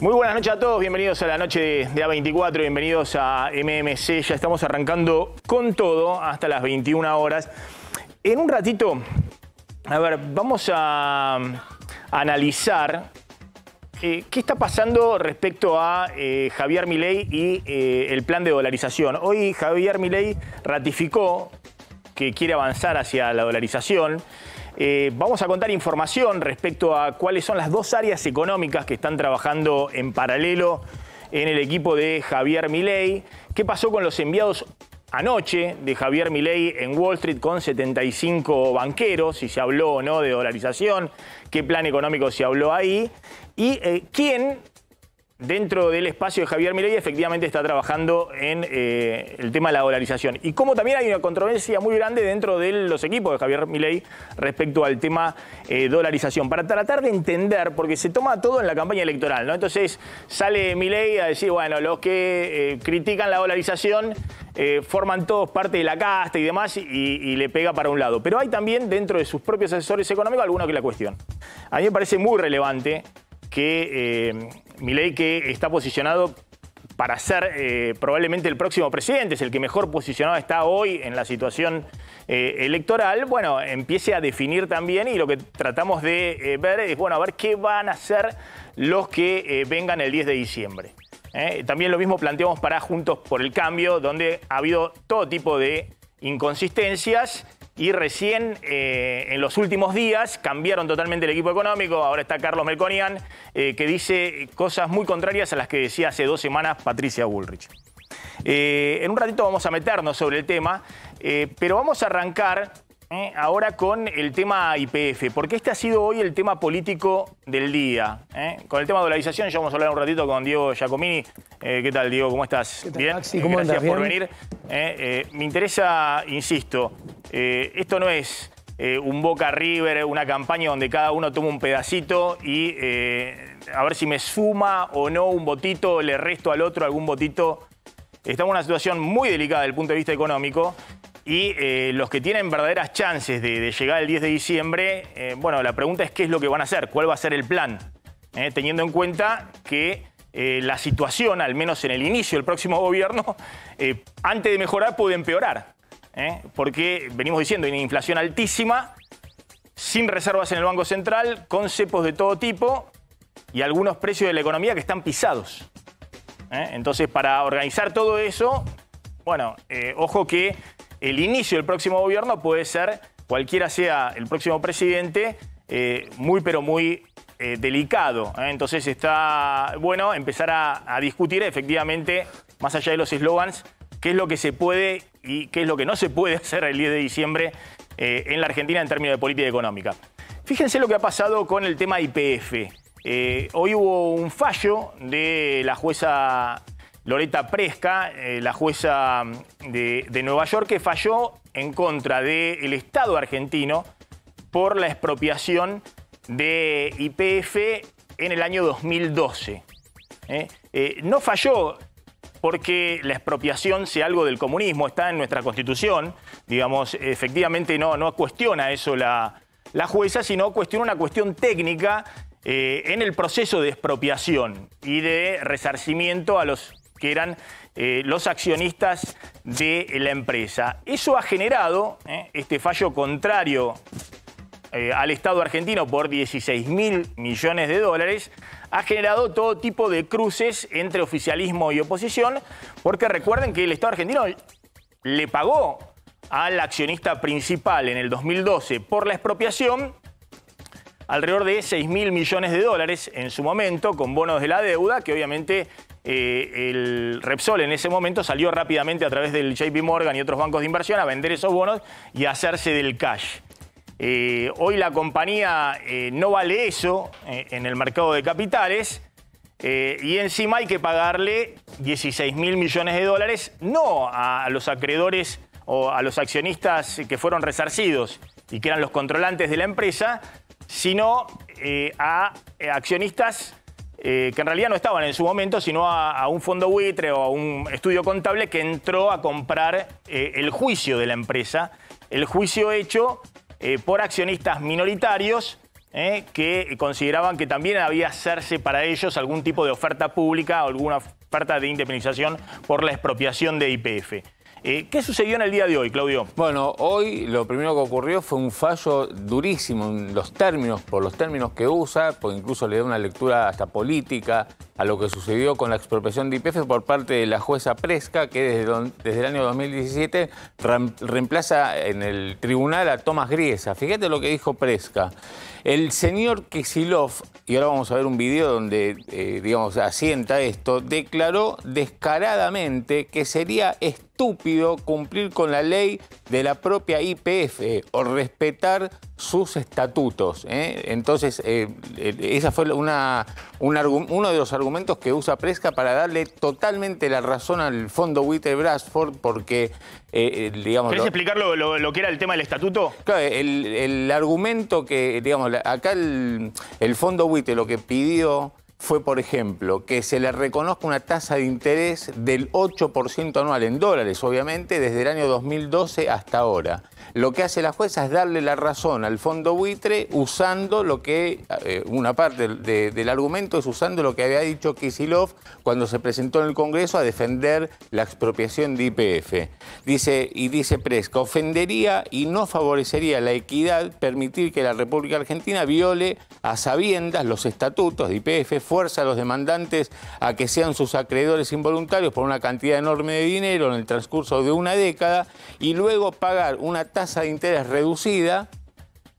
Muy buenas noches a todos, bienvenidos a la noche de A24, bienvenidos a MMC. Ya estamos arrancando con todo hasta las 21 horas. En un ratito, a ver, vamos a analizar qué está pasando respecto a Javier Milei y el plan de dolarización. Hoy Javier Milei ratificó que quiere avanzar hacia la dolarización. Vamos a contar información respecto a cuáles son las dos áreas económicas que están trabajando en paralelo en el equipo de Javier Milei. ¿Qué pasó con los enviados anoche de Javier Milei en Wall Street con 75 banqueros? Si se habló o no de dolarización, qué plan económico se habló ahí y quién dentro del espacio de Javier Milei efectivamente está trabajando en el tema de la dolarización. Y cómo también hay una controversia muy grande dentro de los equipos de Javier Milei respecto al tema dolarización. Para tratar de entender, porque se toma todo en la campaña electoral, ¿no? Entonces sale Milei a decir, bueno, los que critican la dolarización forman todos parte de la casta y demás, y le pega para un lado. Pero hay también dentro de sus propios asesores económicos algunos que la cuestionan. A mí me parece muy relevante que Milei, que está posicionado para ser probablemente el próximo presidente, es el que mejor posicionado está hoy en la situación electoral, bueno, empiece a definir también, y lo que tratamos de ver es, bueno, a ver qué van a hacer los que vengan el 10 de diciembre. También lo mismo planteamos para Juntos por el Cambio, donde ha habido todo tipo de inconsistencias. Y recién, en los últimos días, cambiaron totalmente el equipo económico. Ahora está Carlos Melconian, que dice cosas muy contrarias a las que decía hace 2 semanas Patricia Bullrich. En un ratito vamos a meternos sobre el tema, pero vamos a arrancar ahora con el tema YPF, porque este ha sido hoy el tema político del día. Con el tema de dolarización ya vamos a hablar un ratito con Diego Giacomini. ¿Qué tal, Diego? ¿Cómo estás? ¿Qué tal, ¿Bien? Maxi? ¿Cómo Gracias andas? por ¿Bien? venir. Me interesa, insisto, esto no es un Boca River, una campaña donde cada uno toma un pedacito y a ver si me suma o no un votito, le resto al otro algún votito. Estamos en una situación muy delicada desde el punto de vista económico. Y los que tienen verdaderas chances de llegar el 10 de diciembre, bueno, la pregunta es qué es lo que van a hacer, cuál va a ser el plan, teniendo en cuenta que la situación, al menos en el inicio del próximo gobierno, antes de mejorar puede empeorar, porque venimos diciendo, hay una inflación altísima, sin reservas en el Banco Central, con cepos de todo tipo y algunos precios de la economía que están pisados. Entonces, para organizar todo eso, bueno, ojo que el inicio del próximo gobierno puede ser, cualquiera sea el próximo presidente, muy pero muy delicado. Entonces está bueno empezar a discutir efectivamente, más allá de los eslogans, qué es lo que se puede y qué es lo que no se puede hacer el 10 de diciembre en la Argentina en términos de política económica. Fíjense lo que ha pasado con el tema YPF. Hoy hubo un fallo de la jueza Loretta Presca, la jueza de Nueva York, que falló en contra del Estado argentino por la expropiación de YPF en el año 2012. No falló porque la expropiación sea algo del comunismo, está en nuestra Constitución, digamos, efectivamente no cuestiona eso la jueza, sino cuestiona una cuestión técnica en el proceso de expropiación y de resarcimiento a los que eran los accionistas de la empresa. Eso ha generado, este fallo contrario al Estado argentino por 16.000 millones de dólares, ha generado todo tipo de cruces entre oficialismo y oposición, porque recuerden que el Estado argentino le pagó al accionista principal en el 2012 por la expropiación alrededor de 6.000 millones de dólares en su momento, con bonos de la deuda, que obviamente el Repsol en ese momento salió rápidamente a través del JP Morgan y otros bancos de inversión a vender esos bonos y a hacerse del cash. Hoy la compañía no vale eso en el mercado de capitales y encima hay que pagarle 16.000 millones de dólares, no a los acreedores o a los accionistas que fueron resarcidos y que eran los controlantes de la empresa, sino a accionistas que en realidad no estaban en su momento, sino a un fondo buitre o a un estudio contable que entró a comprar el juicio de la empresa, el juicio hecho por accionistas minoritarios que consideraban que también había hacerse para ellos algún tipo de oferta pública o alguna oferta de indemnización por la expropiación de YPF. ¿Qué sucedió en el día de hoy, Claudio? Bueno, hoy lo primero que ocurrió fue un fallo durísimo en los términos, por los términos que usa, porque incluso le da una lectura hasta política a lo que sucedió con la expropiación de YPF por parte de la jueza Presca, que desde el año 2017 reemplaza en el tribunal a Tomás Griesa. Fíjate lo que dijo Presca. El señor Kicillof, y ahora vamos a ver un video donde, digamos, asienta esto, declaró descaradamente que sería estúpido cumplir con la ley de la propia YPF o respetar sus estatutos. Entonces, esa fue uno de los argumentos que usa Presca para darle totalmente la razón al fondo buitre Bradford, porque, digamos... ¿Querés explicar lo que era el tema del estatuto? Claro, el argumento que, digamos, acá el fondo buitre lo que pidió fue, por ejemplo, que se le reconozca una tasa de interés del 8% anual en dólares, obviamente, desde el año 2012 hasta ahora. Lo que hace la jueza es darle la razón al fondo buitre usando lo que, una parte del argumento es usando lo que había dicho Kicillof cuando se presentó en el Congreso a defender la expropiación de YPF. Dice Presca, ofendería y no favorecería la equidad permitir que la República Argentina viole a sabiendas los estatutos de YPF, fuerza a los demandantes a que sean sus acreedores involuntarios por una cantidad enorme de dinero en el transcurso de una década y luego pagar una tasa de interés reducida,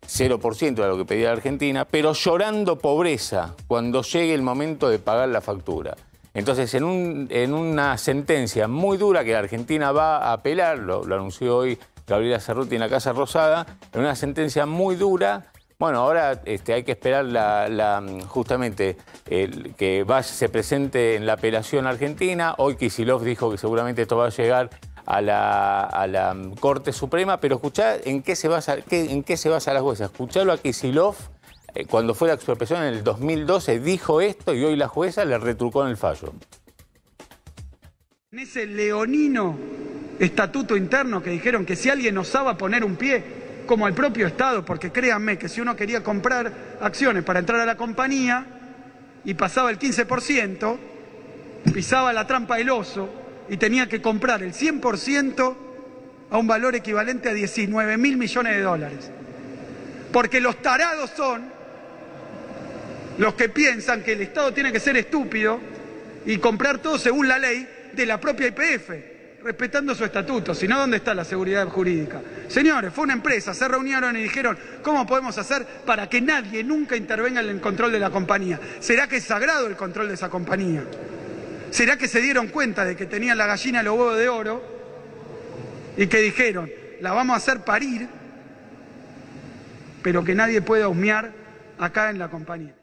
0% de lo que pedía la Argentina, pero llorando pobreza cuando llegue el momento de pagar la factura. Entonces, en una sentencia muy dura que la Argentina va a apelar, lo anunció hoy Gabriela Cerruti en la Casa Rosada, en una sentencia muy dura. Bueno, ahora hay que esperar justamente que se presente en la apelación argentina. Hoy Kicillof dijo que seguramente esto va a llegar a la Corte Suprema, pero escuchá en qué se basa la jueza. Escuchalo a Kicillof, cuando fue la expropiación en el 2012, dijo esto y hoy la jueza le retrucó en el fallo. En ese leonino estatuto interno que dijeron que si alguien osaba poner un pie, como el propio Estado, porque créanme que si uno quería comprar acciones para entrar a la compañía y pasaba el 15%, pisaba la trampa del oso y tenía que comprar el 100% a un valor equivalente a 19.000 millones de dólares. Porque los tarados son los que piensan que el Estado tiene que ser estúpido y comprar todo según la ley de la propia YPF, respetando su estatuto. Si no, ¿dónde está la seguridad jurídica? Señores, fue una empresa, se reunieron y dijeron, ¿cómo podemos hacer para que nadie nunca intervenga en el control de la compañía? ¿Será que es sagrado el control de esa compañía? ¿Será que se dieron cuenta de que tenían la gallina y los huevos de oro y que dijeron, la vamos a hacer parir, pero que nadie pueda husmear acá en la compañía?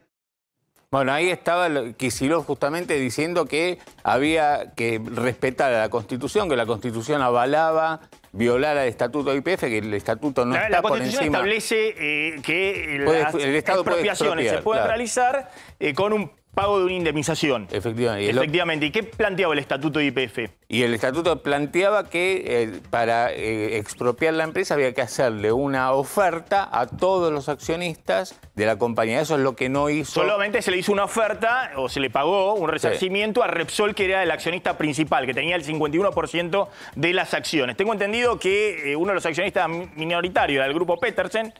Bueno, ahí estaba Kicillof justamente diciendo que había que respetar a la Constitución, que la Constitución avalaba violar el estatuto de YPF, que el estatuto no está por encima. La Constitución establece que las expropiaciones se pueden realizar con un pago de una indemnización. Efectivamente. ¿Y qué planteaba el estatuto de YPF? Y el estatuto planteaba que para expropiar la empresa había que hacerle una oferta a todos los accionistas de la compañía. Eso es lo que no hizo. Solamente se le hizo una oferta o se le pagó un resarcimiento a Repsol, que era el accionista principal, que tenía el 51% de las acciones. Tengo entendido que uno de los accionistas minoritarios era el grupo Petersen,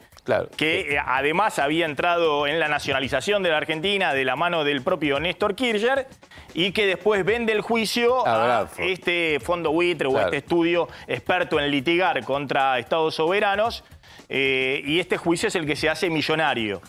que además había entrado en la nacionalización de la Argentina de la mano del propio Néstor Kirchner y que después vende el juicio a este fondo buitre o este estudio experto en litigar contra estados soberanos y este juicio es el que se hace millonario,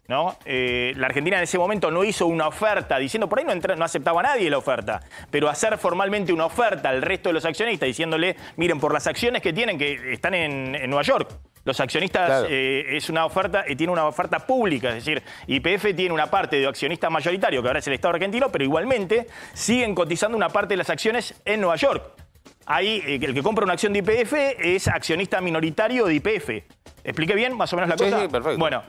¿no? La Argentina en ese momento no hizo una oferta diciendo, por ahí no aceptaba a nadie la oferta, pero hacer formalmente una oferta al resto de los accionistas diciéndole, miren, por las acciones que tienen, que están en Nueva York, los accionistas es una oferta, tiene una oferta pública, es decir, YPF tiene una parte de accionista mayoritario, que ahora es el Estado argentino, pero igualmente siguen cotizando una parte de las acciones en Nueva York. Ahí el que compra una acción de YPF es accionista minoritario de YPF. ¿Expliqué bien más o menos la cosa? Sí, perfecto. Bueno,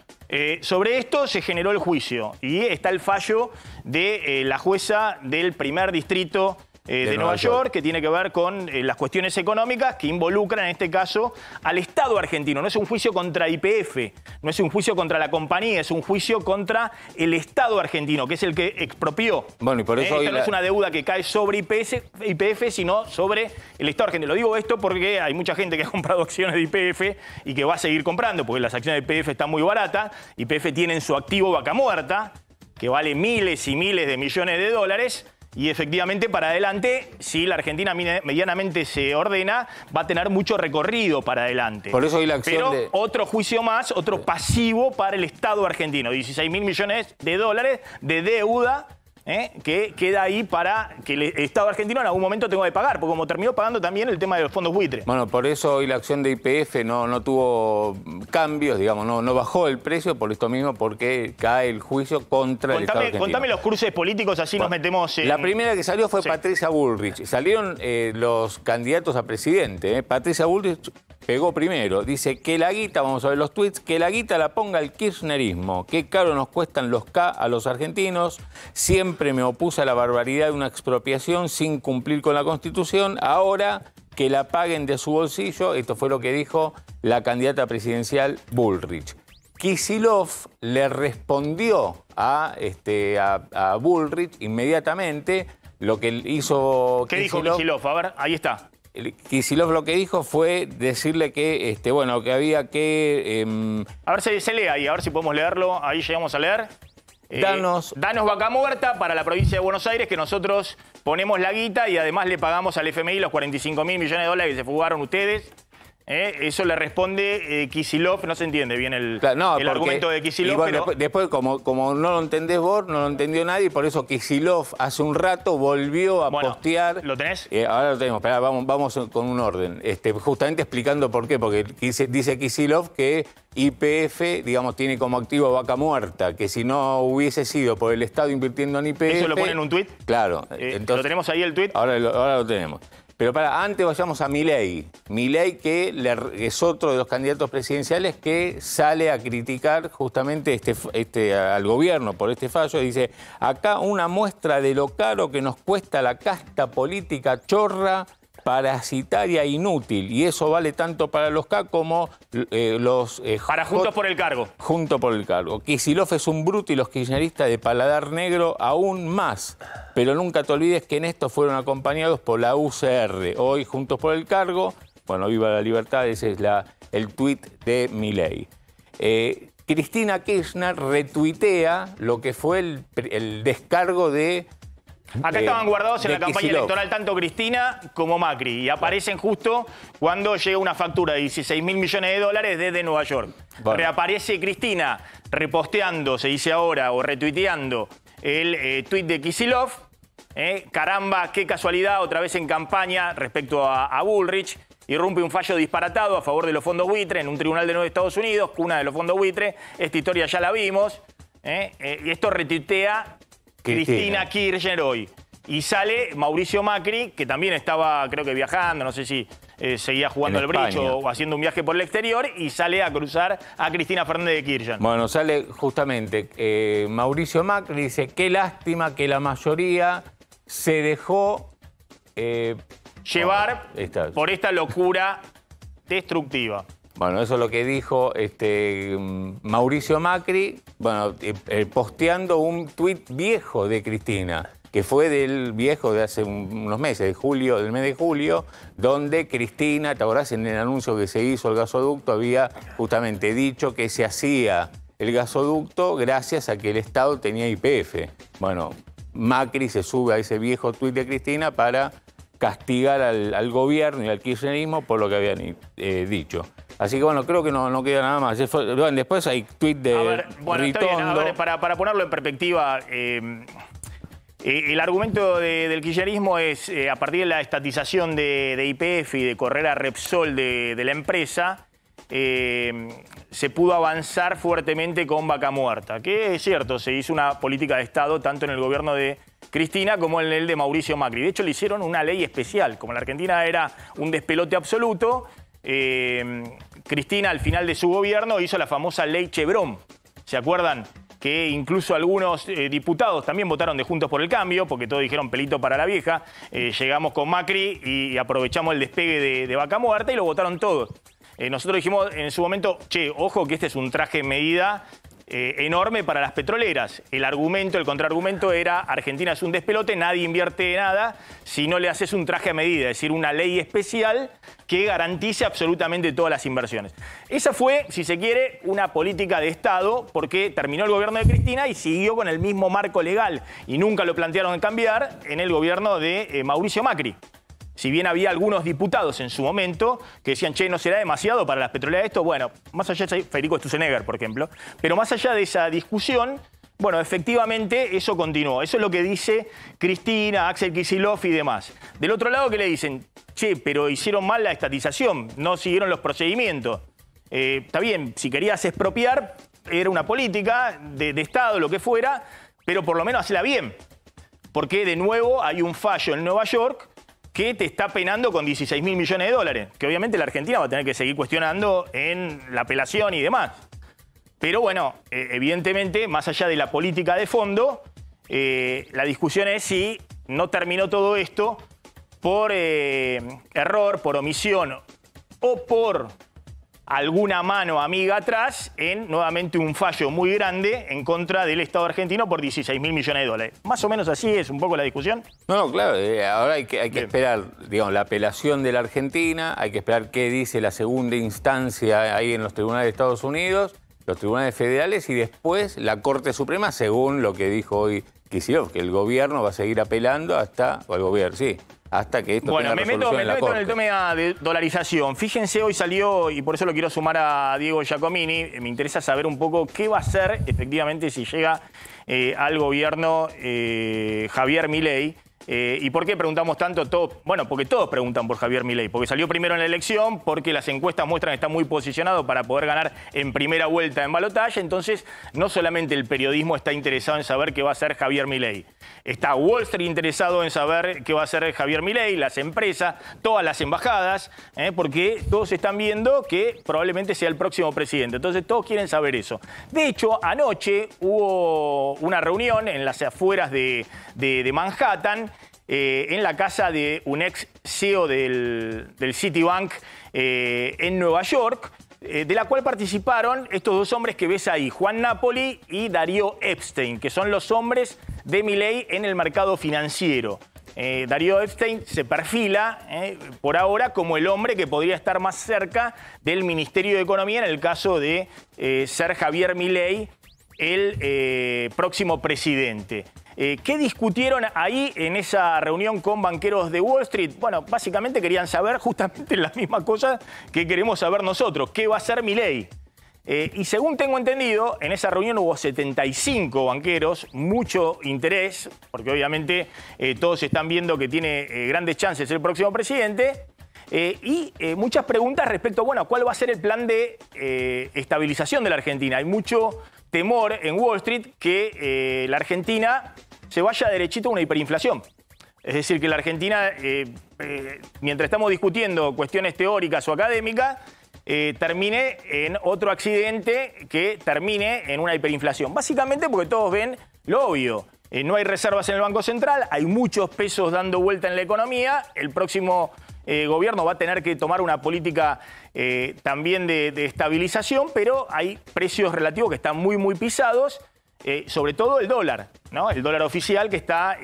sobre esto se generó el juicio y está el fallo de la jueza del primer distrito de Nueva York, que tiene que ver con las cuestiones económicas que involucran en este caso al Estado argentino. No es un juicio contra YPF, no es un juicio contra la compañía, es un juicio contra el Estado argentino, que es el que expropió. Bueno, y por eso esta no es una deuda que cae sobre YPF, sino sobre el Estado argentino. Lo digo esto porque hay mucha gente que ha comprado acciones de YPF y que va a seguir comprando, porque las acciones de YPF están muy baratas. YPF tiene en su activo Vaca Muerta, que vale miles y miles de millones de dólares. Y efectivamente, para adelante, si la Argentina medianamente se ordena, va a tener mucho recorrido para adelante. Por eso hoy la acción Pero otro juicio más, otro pasivo para el Estado argentino. 16.000 millones de dólares de deuda que queda ahí para que el Estado argentino en algún momento tenga que pagar, porque como terminó pagando también el tema de los fondos buitre. Bueno, por eso hoy la acción de YPF no tuvo cambios, digamos, no bajó el precio por esto mismo, porque cae el juicio contra el Estado argentino. Contame los cruces políticos, así nos metemos en... La primera que salió fue Patricia Bullrich. Salieron los candidatos a presidente. Patricia Bullrich pegó primero. Dice que la guita, vamos a ver los tweets, que la guita la ponga el kirchnerismo. Qué caro nos cuestan los K a los argentinos. Siempre me opuse a la barbaridad de una expropiación sin cumplir con la Constitución. Ahora que la paguen de su bolsillo. Esto fue lo que dijo la candidata presidencial Bullrich. Kicillof le respondió a Bullrich inmediatamente. Lo que hizo ¿Qué dijo Kicillof? A ver, ahí está. Kicillof lo que dijo fue decirle que, que había que... A ver si se lee ahí, a ver si podemos leerlo. Ahí llegamos a leer. Danos Vaca Muerta para la provincia de Buenos Aires, que nosotros ponemos la guita y además le pagamos al FMI los 45.000 millones de dólares que se fugaron ustedes. Eso le responde Kicillof, no se entiende bien el argumento de Kicillof. Bueno, pero... después como no lo entendés vos, no lo entendió nadie, por eso Kicillof hace un rato volvió a postear. ¿Lo tenés? Ahora lo tenemos, esperá, vamos con un orden. Justamente explicando por qué, porque dice Kicillof que YPF, digamos, tiene como activo Vaca Muerta, que si no hubiese sido por el Estado invirtiendo en YPF... ¿Eso lo pone en un tuit? Claro. Entonces, ¿lo tenemos ahí el tuit? Ahora lo tenemos. Pero antes vayamos a Milei. Milei, que es otro de los candidatos presidenciales que sale a criticar justamente al gobierno por este fallo. Dice, acá una muestra de lo caro que nos cuesta la casta política chorra, parasitaria, inútil. Y eso vale tanto para los K como los... para Juntos por el Cargo. Juntos por el Cargo. Kicillof es un bruto y los kirchneristas de paladar negro aún más. Pero nunca te olvides que en esto fueron acompañados por la UCR. Hoy, Juntos por el Cargo, bueno, viva la libertad, ese es el tuit de Milei. Cristina Kirchner retuitea lo que fue el descargo de... Acá estaban guardados en la campaña electoral tanto Cristina como Macri y aparecen justo cuando llega una factura de 16.000 millones de dólares desde Nueva York. Bueno. Reaparece Cristina reposteando, se dice ahora, o retuiteando el tuit de Kicillof. Caramba, qué casualidad, otra vez en campaña respecto a Bullrich. Irrumpe un fallo disparatado a favor de los fondos buitre en un tribunal de Estados Unidos, cuna de los fondos buitre. Esta historia ya la vimos. Y esto retuitea Cristina Kirchner hoy. Y sale Mauricio Macri, que también estaba, creo que viajando, no sé si seguía jugando al bridge o haciendo un viaje por el exterior, y sale a cruzar a Cristina Fernández de Kirchner. Bueno, sale justamente Mauricio Macri, dice, qué lástima que la mayoría se dejó llevar por esta locura destructiva. Bueno, eso es lo que dijo Mauricio Macri, bueno, posteando un tuit viejo de Cristina, que fue del viejo de hace unos meses, del mes de julio, donde Cristina, ¿te acordás? En el anuncio que se hizo el gasoducto, había justamente dicho que se hacía el gasoducto gracias a que el Estado tenía YPF. Bueno, Macri se sube a ese viejo tuit de Cristina para castigar al gobierno y al kirchnerismo por lo que habían dicho. Así que bueno, creo que no queda nada más. Después hay tuit de Ritondo. Para ponerlo en perspectiva, el argumento del kirchnerismo es, a partir de la estatización de YPF y de correr a Repsol de la empresa, se pudo avanzar fuertemente con Vaca Muerta, que es cierto, se hizo una política de Estado tanto en el gobierno de Cristina como en el de Mauricio Macri. De hecho, le hicieron una ley especial. Como la Argentina era un despelote absoluto, Cristina, al final de su gobierno, hizo la famosa ley Chevron. ¿Se acuerdan? que incluso algunos diputados también votaron de Juntos por el Cambio, porque todos dijeron pelito para la vieja. Llegamos con Macri y aprovechamos el despegue de Vaca Muerta y lo votaron todos. Nosotros dijimos en su momento, che, ojo que este es un traje de medida enorme para las petroleras. El contraargumento era Argentina es un despelote, nadie invierte nada si no le haces un traje a medida, es decir, una ley especial que garantice absolutamente todas las inversiones. Esa fue, si se quiere, una política de Estado porque terminó el gobierno de Cristina y siguió con el mismo marco legal y nunca lo plantearon cambiar en el gobierno de Mauricio Macri. Si bien había algunos diputados en su momento que decían, che, ¿no será demasiado para las petroleras esto? Bueno, más allá de Federico Sturzenegger, por ejemplo, pero más allá de esa discusión, bueno, efectivamente eso continuó. Eso es lo que dice Cristina, Axel Kicillof y demás. Del otro lado, ¿qué le dicen? Che, pero hicieron mal la estatización, no siguieron los procedimientos. Está bien, si querías expropiar, era una política de Estado, lo que fuera, pero por lo menos hacela bien. Porque de nuevo hay un fallo en Nueva York que te está penando con 16.000 millones de dólares, que obviamente la Argentina va a tener que seguir cuestionando en la apelación y demás. Pero bueno, evidentemente, más allá de la política de fondo, la discusión es si no terminó todo esto por error, por omisión o por alguna mano amiga atrás en nuevamente un fallo muy grande en contra del Estado argentino por 16.000 millones de dólares. Más o menos así es un poco la discusión. No, claro, ahora hay que esperar, digamos, la apelación de la Argentina, hay que esperar qué dice la segunda instancia ahí en los tribunales de Estados Unidos, los tribunales federales y después la Corte Suprema, según lo que dijo hoy Kicillof, que el gobierno va a seguir apelando hasta que esto tenga resolución en la Corte. En el tema de dolarización. Fíjense, hoy salió, y por eso lo quiero sumar a Diego Giacomini, me interesa saber un poco qué va a hacer efectivamente si llega al gobierno Javier Milei. ¿Y por qué preguntamos tanto? Bueno, porque todos preguntan por Javier Milei, porque salió primero en la elección, porque las encuestas muestran que está muy posicionado para poder ganar en primera vuelta en balotaje. Entonces, no solamente el periodismo está interesado en saber qué va a hacer Javier Milei. Está Wall Street interesado en saber qué va a hacer Javier Milei, las empresas, todas las embajadas, porque todos están viendo que probablemente sea el próximo presidente. Entonces, todos quieren saber eso. De hecho, anoche hubo una reunión en las afueras de Manhattan, en la casa de un ex CEO del Citibank en Nueva York, de la cual participaron estos dos hombres que ves ahí, Juan Napoli y Darío Epstein, que son los hombres de Milei en el mercado financiero. Darío Epstein se perfila por ahora como el hombre que podría estar más cerca del Ministerio de Economía en el caso de ser Javier Milei el próximo presidente. ¿Qué discutieron ahí en esa reunión con banqueros de Wall Street? Bueno, básicamente querían saber justamente las mismas cosas que queremos saber nosotros. ¿Qué va a hacer Milei? Y según tengo entendido, en esa reunión hubo 75 banqueros, mucho interés, porque obviamente todos están viendo que tiene grandes chances el próximo presidente, y muchas preguntas respecto, bueno, ¿cuál va a ser el plan de estabilización de la Argentina? Hay mucho temor en Wall Street que la Argentina se vaya derechito a una hiperinflación. Es decir, que la Argentina, mientras estamos discutiendo cuestiones teóricas o académicas, termine en otro accidente que termine en una hiperinflación. Básicamente porque todos ven lo obvio. No hay reservas en el Banco Central, hay muchos pesos dando vuelta en la economía. El próximo gobierno va a tener que tomar una política también de estabilización, pero hay precios relativos que están muy pisados. Sobre todo el dólar, ¿no? El dólar oficial que está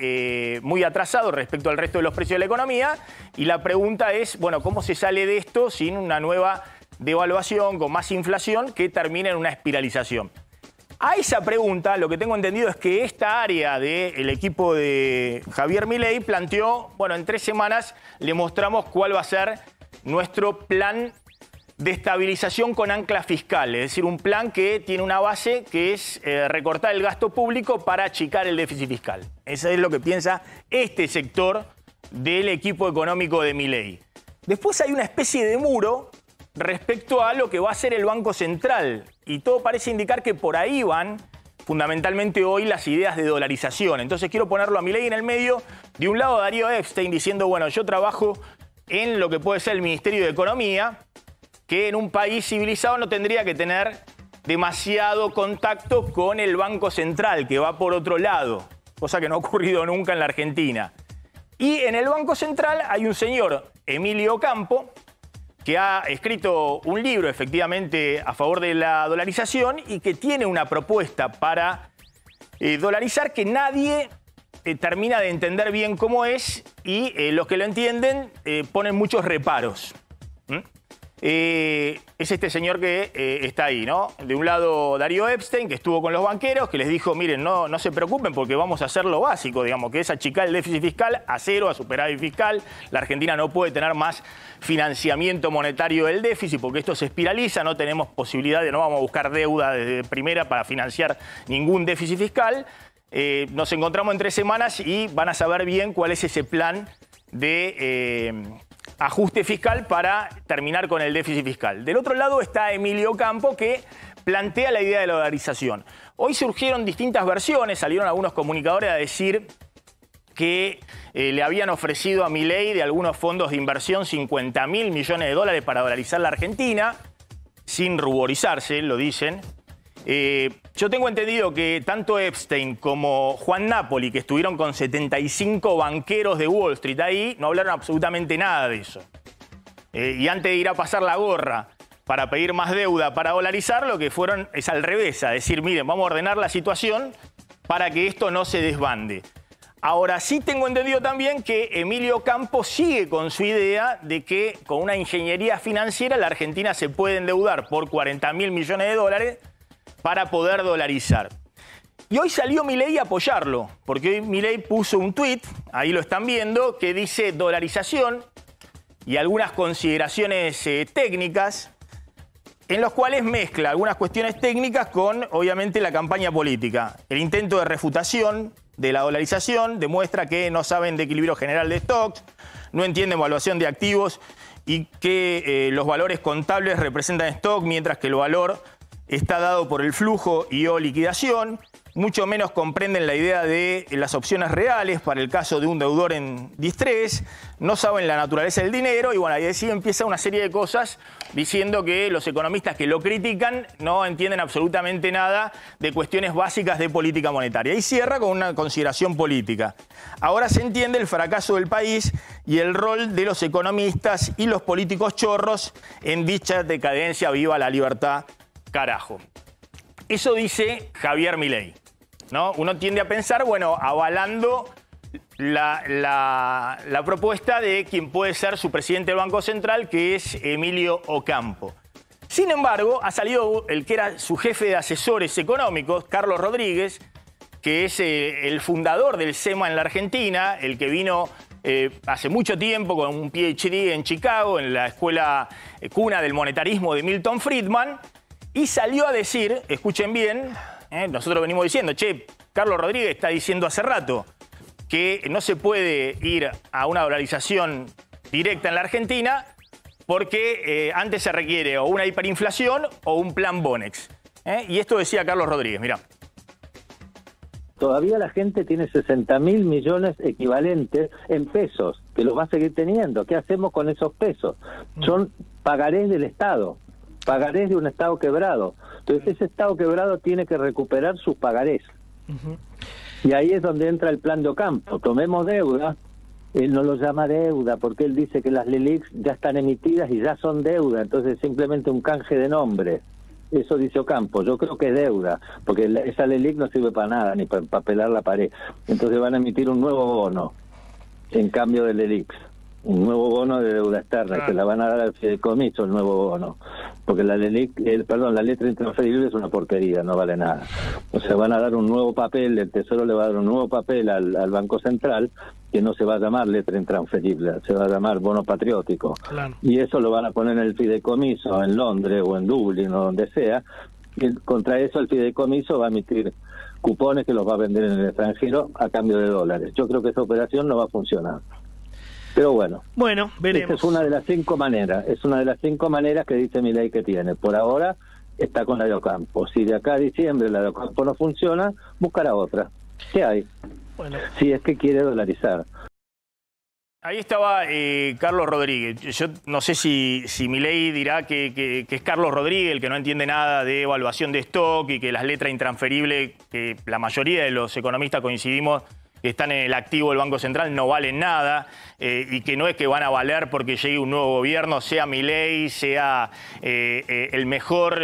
muy atrasado respecto al resto de los precios de la economía. Y la pregunta es, bueno, ¿cómo se sale de esto sin una nueva devaluación, con más inflación, que termine en una espiralización? A esa pregunta, lo que tengo entendido es que esta área del equipo de Javier Milei planteó, bueno, en 3 semanas le mostramos cuál va a ser nuestro plan de estabilización con ancla fiscal, es decir, un plan que tiene una base que es recortar el gasto público para achicar el déficit fiscal. Eso es lo que piensa este sector del equipo económico de Milei. Después hay una especie de muro respecto a lo que va a ser el Banco Central, y todo parece indicar que por ahí van fundamentalmente hoy las ideas de dolarización. Entonces quiero ponerlo a Milei en el medio. De un lado Darío Epstein diciendo, bueno, yo trabajo en lo que puede ser el Ministerio de Economía, que en un país civilizado no tendría que tener demasiado contacto con el Banco Central, que va por otro lado, cosa que no ha ocurrido nunca en la Argentina. Y en el Banco Central hay un señor, Emilio Ocampo, que ha escrito un libro efectivamente a favor de la dolarización y que tiene una propuesta para dolarizar que nadie termina de entender bien cómo es, y los que lo entienden ponen muchos reparos. Es este señor que está ahí, ¿no? De un lado Darío Epstein, que estuvo con los banqueros, que les dijo, miren, no se preocupen porque vamos a hacer lo básico, digamos, que es achicar el déficit fiscal a cero, a superávit fiscal. La Argentina no puede tener más financiamiento monetario del déficit porque esto se espiraliza, no tenemos posibilidad no vamos a buscar deuda de primera para financiar ningún déficit fiscal. Nos encontramos en 3 semanas y van a saber bien cuál es ese plan de ajuste fiscal para terminar con el déficit fiscal. Del otro lado está Emilio Ocampo, que plantea la idea de la dolarización. Hoy surgieron distintas versiones, salieron algunos comunicadores a decir que le habían ofrecido a Milei de algunos fondos de inversión 50.000 millones de dólares para dolarizar la Argentina, sin ruborizarse, lo dicen. Yo tengo entendido que tanto Epstein como Juan Napoli, que estuvieron con 75 banqueros de Wall Street ahí, no hablaron absolutamente nada de eso. Y antes de ir a pasar la gorra para pedir más deuda para dolarizar, lo que fueron es al revés, a decir, miren, vamos a ordenar la situación para que esto no se desbande. Ahora sí tengo entendido también que Emilio Ocampo sigue con su idea de que con una ingeniería financiera la Argentina se puede endeudar por 40.000 millones de dólares para poder dolarizar. Y hoy salió Milei a apoyarlo, porque hoy Milei puso un tuit, ahí lo están viendo, que dice dolarización y algunas consideraciones técnicas, en los cuales mezcla algunas cuestiones técnicas con, obviamente, la campaña política. El intento de refutación de la dolarización demuestra que no saben de equilibrio general de stocks, no entienden evaluación de activos y que los valores contables representan stock, mientras que el valor está dado por el flujo y o liquidación. Mucho menos comprenden la idea de las opciones reales para el caso de un deudor en distrés. No saben la naturaleza del dinero. Y bueno, ahí sí empieza una serie de cosas diciendo que los economistas que lo critican no entienden absolutamente nada de cuestiones básicas de política monetaria. Y cierra con una consideración política. Ahora se entiende el fracaso del país y el rol de los economistas y los políticos chorros en dicha decadencia. Viva la libertad, carajo. Eso dice Javier Milei, ¿no? Uno tiende a pensar, bueno, avalando la propuesta de quien puede ser su presidente del Banco Central, que es Emilio Ocampo. Sin embargo, ha salido el que era su jefe de asesores económicos, Carlos Rodríguez, que es el fundador del SEMA en la Argentina, el que vino hace mucho tiempo con un PhD en Chicago, en la escuela cuna del monetarismo de Milton Friedman, y salió a decir, escuchen bien, nosotros venimos diciendo, che, Carlos Rodríguez está diciendo hace rato que no se puede ir a una dolarización directa en la Argentina porque antes se requiere o una hiperinflación o un plan Bonex. Y esto decía Carlos Rodríguez, mirá. Todavía la gente tiene 60.000 millones equivalentes en pesos, que los va a seguir teniendo. ¿Qué hacemos con esos pesos? Son pagarés del Estado. Pagarés de un Estado quebrado. Entonces ese Estado quebrado tiene que recuperar sus pagarés. Y ahí es donde entra el plan de Ocampo. Tomemos deuda. Él no lo llama deuda porque él dice que las LELIQs ya están emitidas y ya son deuda. Entonces es simplemente un canje de nombre. Eso dice Ocampo. Yo creo que es deuda, porque esa LELIQ no sirve para nada, ni para empapelar la pared. Entonces van a emitir un nuevo bono en cambio de LELIQs. Un nuevo bono de deuda externa, claro. Que la van a dar al fideicomiso, el nuevo bono. Porque la LELIQ, la letra intransferible es una porquería, no vale nada. O sea, van a dar un nuevo papel, el Tesoro le va a dar un nuevo papel al Banco Central, que no se va a llamar letra intransferible, se va a llamar bono patriótico. Claro. Y eso lo van a poner en el fideicomiso, en Londres o en Dublín o donde sea, y contra eso el fideicomiso va a emitir cupones que los va a vender en el extranjero a cambio de dólares. Yo creo que esa operación no va a funcionar. Pero bueno, veremos. Esta es una de las 5 maneras. Es una de las 5 maneras que dice Milei que tiene. Por ahora está con la de Ocampo. Si de acá a diciembre la de Ocampo no funciona, buscará otra. ¿Qué hay? Si es que quiere dolarizar. Ahí estaba Carlos Rodríguez. Yo no sé si Milei dirá que es Carlos Rodríguez el que no entiende nada de evaluación de stock y que las letras intransferibles, que la mayoría de los economistas coincidimos que están en el activo del Banco Central, no valen nada y que no es que van a valer porque llegue un nuevo gobierno, sea Milei, sea el mejor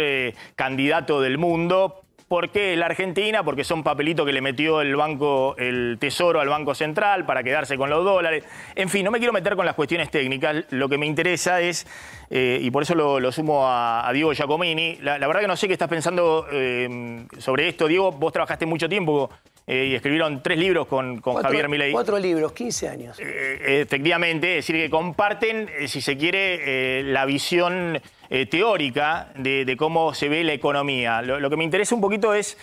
candidato del mundo. ¿Por qué la Argentina? Porque son papelitos que le metió el Tesoro al Banco Central para quedarse con los dólares. En fin, no me quiero meter con las cuestiones técnicas. Lo que me interesa es, y por eso lo sumo a Diego Giacomini, la verdad que no sé qué estás pensando sobre esto. Diego, vos trabajaste mucho tiempo y escribieron 3 libros con Javier Milei. 4 libros, 15 años. Efectivamente, es decir, que comparten, si se quiere, la visión teórica de cómo se ve la economía. Lo que me interesa un poquito es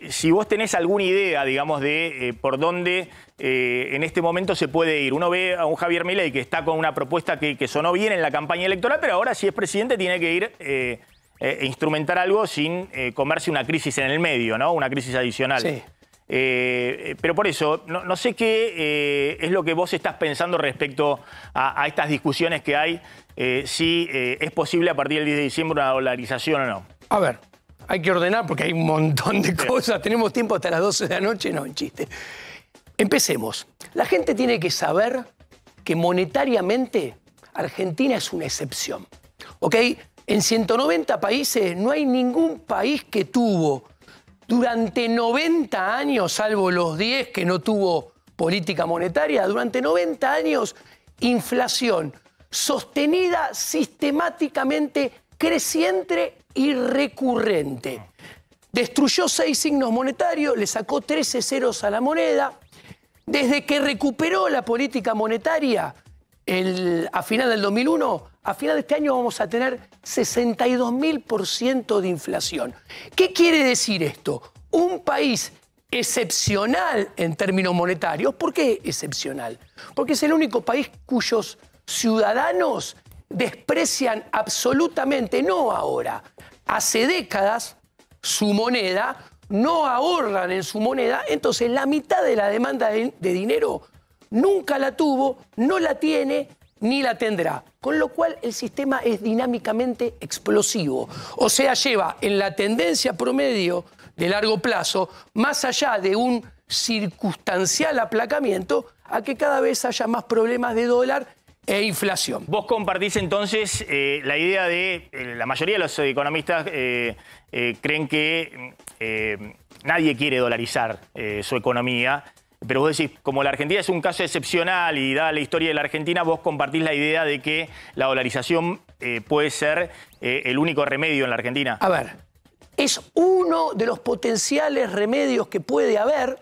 si vos tenés alguna idea, digamos, de por dónde en este momento se puede ir. Uno ve a un Javier Milei que está con una propuesta que sonó bien en la campaña electoral, pero ahora si es presidente tiene que ir instrumentar algo sin comerse una crisis en el medio, ¿no? Una crisis adicional. Sí. Pero por eso, no sé qué es lo que vos estás pensando respecto a estas discusiones que hay, si es posible a partir del 10 de diciembre una dolarización o no. A ver, hay que ordenar porque hay un montón de cosas. Tenemos tiempo hasta las 12 de la noche, no, en chiste. Empecemos. La gente tiene que saber que monetariamente Argentina es una excepción. ¿Ok? En 190 países no hay ningún país que tuvo durante 90 años, salvo los 10 que no tuvo política monetaria, durante 90 años, inflación sostenida, sistemáticamente creciente y recurrente. Destruyó 6 signos monetarios, le sacó 13 ceros a la moneda. Desde que recuperó la política monetaria a final del 2001, a final de este año vamos a tener 62.000% de inflación. ¿Qué quiere decir esto? Un país excepcional en términos monetarios. ¿Por qué excepcional? Porque es el único país cuyos ciudadanos desprecian absolutamente, no ahora, hace décadas, su moneda, no ahorran en su moneda, entonces la mitad de la demanda de dinero nunca la tuvo, no la tiene ni la tendrá. Con lo cual el sistema es dinámicamente explosivo. O sea, lleva en la tendencia promedio de largo plazo, más allá de un circunstancial aplacamiento, a que cada vez haya más problemas de dólar e inflación. Vos compartís entonces la idea de, la mayoría de los economistas creen que nadie quiere dolarizar su economía, pero vos decís, como la Argentina es un caso excepcional y dada la historia de la Argentina, vos compartís la idea de que la dolarización puede ser el único remedio en la Argentina. A ver, es uno de los potenciales remedios que puede haber,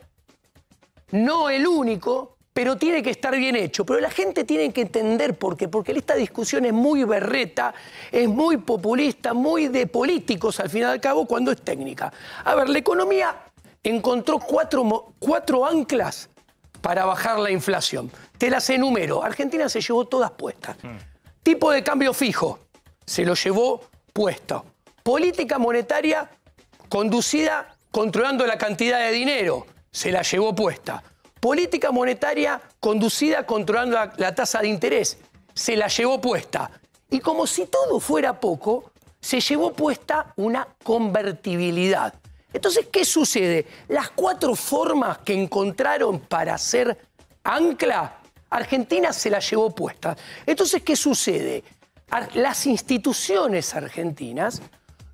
no el único, pero tiene que estar bien hecho. Pero la gente tiene que entender por qué. Porque esta discusión es muy berreta, es muy populista, muy de políticos al fin y al cabo, cuando es técnica. A ver, la economía encontró cuatro anclas para bajar la inflación. Te las enumero. Argentina se llevó todas puestas. Tipo de cambio fijo, se lo llevó puesto. Política monetaria conducida controlando la cantidad de dinero, se la llevó puesta. Política monetaria conducida controlando la tasa de interés, se la llevó puesta. Y como si todo fuera poco, se llevó puesta una convertibilidad. Entonces, ¿qué sucede? Las 4 formas que encontraron para hacer ancla, Argentina se la llevó puesta. Entonces, ¿qué sucede? Las instituciones argentinas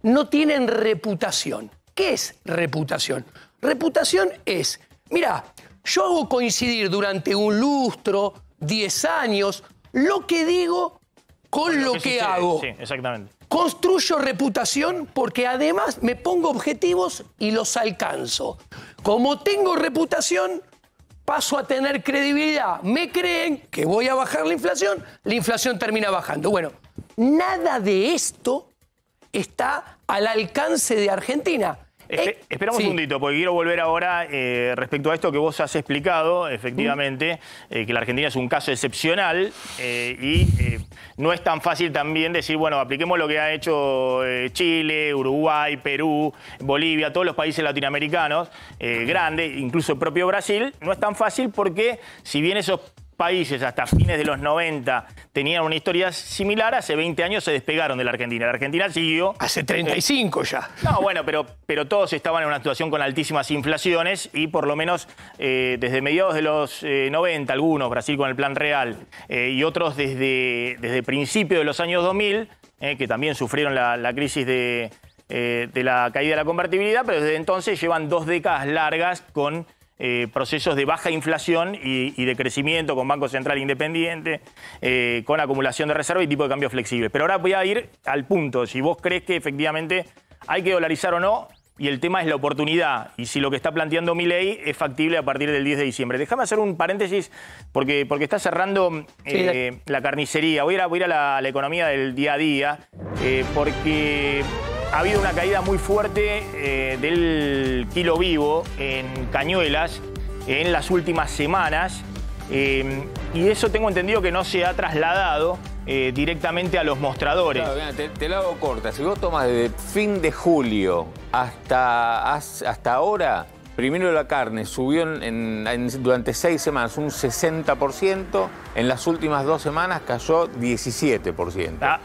no tienen reputación. ¿Qué es reputación? Reputación es, mira, yo hago coincidir durante un lustro, 10 años, lo que digo con lo que hago. Sí, exactamente. Construyo reputación porque además me pongo objetivos y los alcanzo. Como tengo reputación, paso a tener credibilidad. Me creen que voy a bajar la inflación termina bajando. Bueno, nada de esto está al alcance de Argentina. Esperamos sí. un segundito, porque quiero volver ahora respecto a esto que vos has explicado, efectivamente, que la Argentina es un caso excepcional y no es tan fácil también decir, bueno, apliquemos lo que ha hecho Chile, Uruguay, Perú, Bolivia, todos los países latinoamericanos, grandes, incluso el propio Brasil. No es tan fácil porque, si bien esos países hasta fines de los 90 tenían una historia similar, hace 20 años se despegaron de la Argentina. La Argentina siguió... Hace 35 ya. No, bueno, pero todos estaban en una situación con altísimas inflaciones y por lo menos desde mediados de los 90, algunos, Brasil con el Plan Real, y otros desde principios de los años 2000, que también sufrieron la crisis de la caída de la convertibilidad, pero desde entonces llevan 2 décadas largas con procesos de baja inflación y de crecimiento, con Banco Central independiente, con acumulación de reserva y tipo de cambio flexible. Pero ahora voy a ir al punto, si vos crees que efectivamente hay que dolarizar o no, y el tema es la oportunidad, y si lo que está planteando Milei es factible a partir del 10 de diciembre. Déjame hacer un paréntesis, porque está cerrando la carnicería. Voy a ir a la economía del día a día, porque ha habido una caída muy fuerte del kilo vivo en Cañuelas en las últimas semanas, y eso tengo entendido que no se ha trasladado directamente a los mostradores. Claro, te la hago corta. Si vos tomas desde fin de julio hasta ahora, primero la carne subió durante 6 semanas un 60%, en las últimas 2 semanas cayó 17%.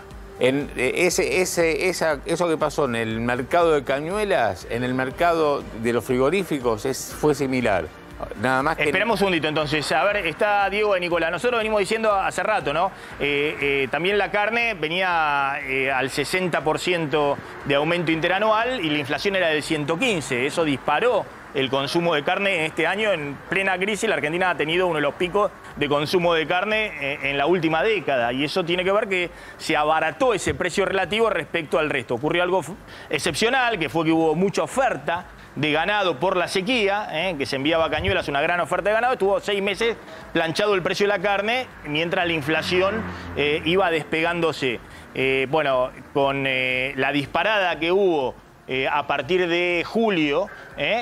Eso que pasó en el mercado de Cañuelas, en el mercado de los frigoríficos, fue similar. Nada más que... Esperemos un segundito entonces. A ver, está Diego de Nicolás. Nosotros venimos diciendo hace rato, ¿no? También la carne venía al 60% de aumento interanual y la inflación era del 115%. Eso disparó el consumo de carne en este año. En plena crisis, la Argentina ha tenido uno de los picos de consumo de carne en la última década. Y eso tiene que ver que se abarató ese precio relativo respecto al resto. Ocurrió algo excepcional, que fue que hubo mucha oferta de ganado por la sequía, que se enviaba a Cañuelas una gran oferta de ganado. Estuvo 6 meses planchado el precio de la carne, mientras la inflación iba despegándose. Bueno, con la disparada que hubo a partir de julio,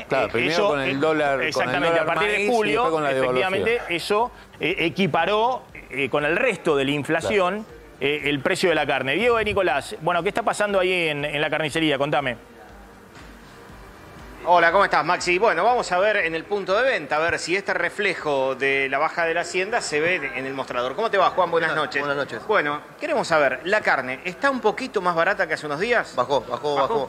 claro, primero con el dólar, exactamente, a partir de julio, efectivamente, eso equiparó con el resto de la inflación, claro, el precio de la carne. Diego de Nicolás, bueno, ¿qué está pasando ahí en la carnicería? Contame. Hola, ¿cómo estás, Maxi? Bueno, vamos a ver en el punto de venta, a ver si este reflejo de la baja de la hacienda se ve en el mostrador. ¿Cómo te va, Juan? Buenas noches. Buenas noches. Bueno, queremos saber, ¿la carne está un poquito más barata que hace unos días? Bajó.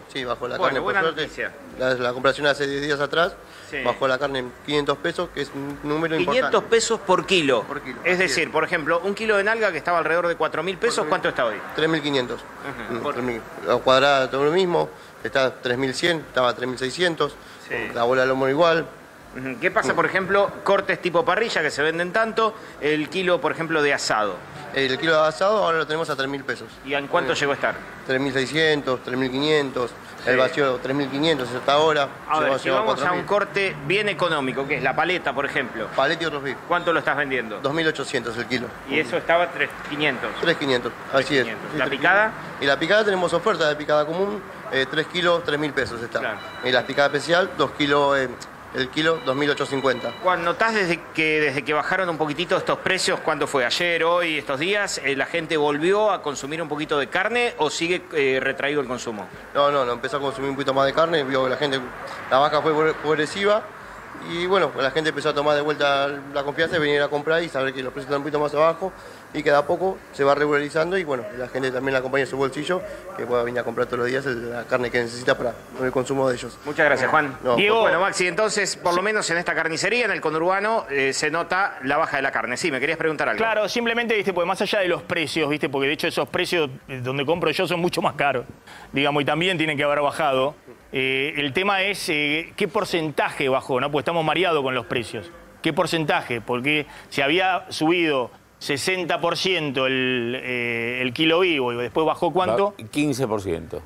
Sí, bajó la carne. Buena por suerte. noticia. La comparación hace 10 días atrás, sí, bajó la carne en 500 pesos, que es un número 500 importante. 500 pesos por kilo. Por kilo. Es decir, por ejemplo, un kilo de nalga que estaba alrededor de 4.000 pesos, ¿cuánto está hoy? 3.500. Por... La cuadrada, todo lo mismo. Está 3.100, estaba 3.600. Sí. La bola de lomo igual. ¿Qué pasa, por ejemplo, cortes tipo parrilla que se venden tanto, el kilo, por ejemplo, de asado? El kilo de asado ahora lo tenemos a 3.000 pesos. ¿Y en cuánto llegó a estar? 3.600, 3.500, sí, el vacío 3.500 hasta ahora. A ver, si vamos a un corte bien económico, que es la paleta, por ejemplo. Paleta y otros beef. ¿Cuánto lo estás vendiendo? 2.800 el kilo. Y eso estaba 3.500. 3.500, así es. ¿La picada? Y la picada tenemos oferta de picada común, 3 kilos, 3.000 pesos está. Claro. Y la picada especial, 2 kilos, el kilo, 2.850. Juan, ¿notás desde que bajaron un poquitito estos precios? ¿Cuándo fue? ¿Ayer, hoy, estos días? ¿La gente volvió a consumir un poquito de carne o sigue retraído el consumo? No, empezó a consumir un poquito más de carne, vio que la gente, la baja fue progresiva. Y bueno, la gente empezó a tomar de vuelta la confianza de venir a comprar y saber que los precios están un poquito más abajo y que de a poco se va regularizando y bueno, la gente también la acompaña en su bolsillo, que pueda venir a comprar todos los días la carne que necesita para el consumo de ellos. Muchas gracias, Juan. No, Diego, bueno, Maxi, entonces, por lo menos en esta carnicería, en el conurbano, se nota la baja de la carne. Sí, me querías preguntar algo. Claro, simplemente, ¿viste? Porque más allá de los precios, ¿viste? Porque de hecho esos precios donde compro yo son mucho más caros, digamos, y también tienen que haber bajado. El tema es qué porcentaje bajó, ¿no? Porque estamos mareados con los precios. ¿Qué porcentaje? Porque si había subido 60% el kilo vivo y después bajó ¿cuánto? 15%.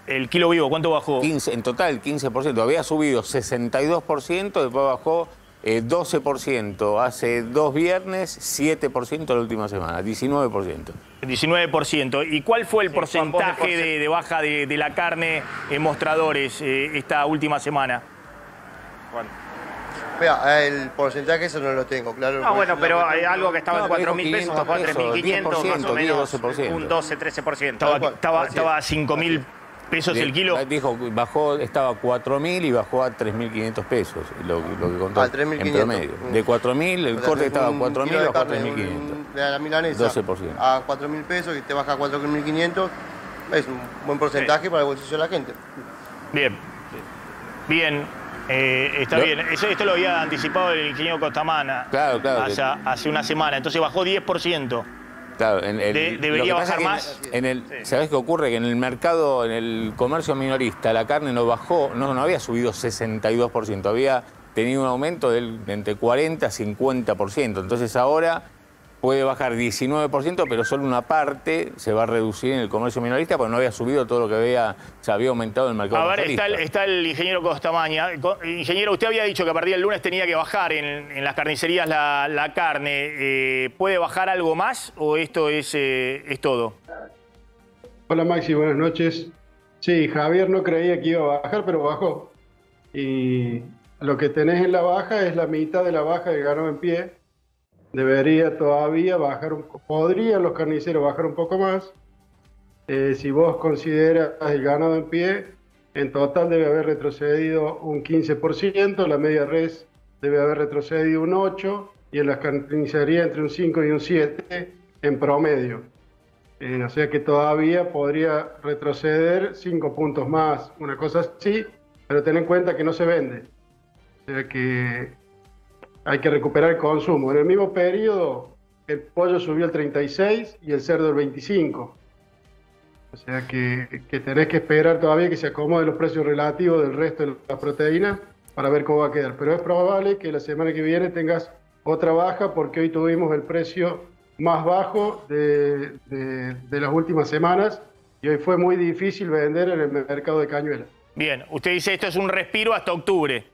El kilo vivo, ¿cuánto bajó? 15, en total 15%. Había subido 62%, después bajó 12% hace 2 viernes, 7% la última semana, 19%. 19%. ¿Y cuál fue el porcentaje de baja de la carne en mostradores esta última semana? Juan. Vea, el porcentaje eso no lo tengo, claro. No, bueno, pero hay algo que estaba en 4.000 pesos, bajó a 3.500, 10%, más o menos 12%. un 12-13%. Estaba a 5.000 pesos el kilo. Dijo, estaba a 4.000 y bajó a 3.500 pesos, lo que contó en 3.500. promedio. De 4.000, el corte estaba a 4.000 y bajó a 3.500. De la milanesa 12%. a 4.000 pesos y te baja a 4.500, es un buen porcentaje para el bolsillo de la gente. Bien. Bien. Está bien. Esto lo había anticipado el ingeniero Costamana. Claro. Hace una semana. Entonces bajó 10%. Claro, debería bajar más. ¿Sabés qué ocurre? Que en el mercado, en el comercio minorista, la carne no bajó, no había subido 62%, había tenido un aumento de entre 40 y 50%. Entonces ahora puede bajar 19%, pero solo una parte se va a reducir en el comercio minorista porque no había subido todo lo que se había aumentado en el mercado minorista. A ver, está el ingeniero Costamaña. Ingeniero, usted había dicho que a partir del lunes tenía que bajar en las carnicerías la carne. ¿Puede bajar algo más o esto es todo? Hola Maxi, buenas noches. Sí, Javier no creía que iba a bajar, pero bajó. Y lo que tenés en la baja es la mitad de la baja del ganado en pie. Debería todavía bajar, podrían los carniceros bajar un poco más. Si vos consideras el ganado en pie, en total debe haber retrocedido un 15%, la media res debe haber retrocedido un 8% y en las carnicerías entre un 5 y un 7% en promedio. O sea que todavía podría retroceder 5 puntos más, una cosa así, pero ten en cuenta que no se vende. O sea que hay que recuperar el consumo. En el mismo periodo, el pollo subió el 36 y el cerdo el 25. O sea que tenés que esperar todavía que se acomoden los precios relativos del resto de las proteínas para ver cómo va a quedar. Pero es probable que la semana que viene tengas otra baja porque hoy tuvimos el precio más bajo de las últimas semanas y hoy fue muy difícil vender en el mercado de Cañuelas. Bien, usted dice esto es un respiro hasta octubre.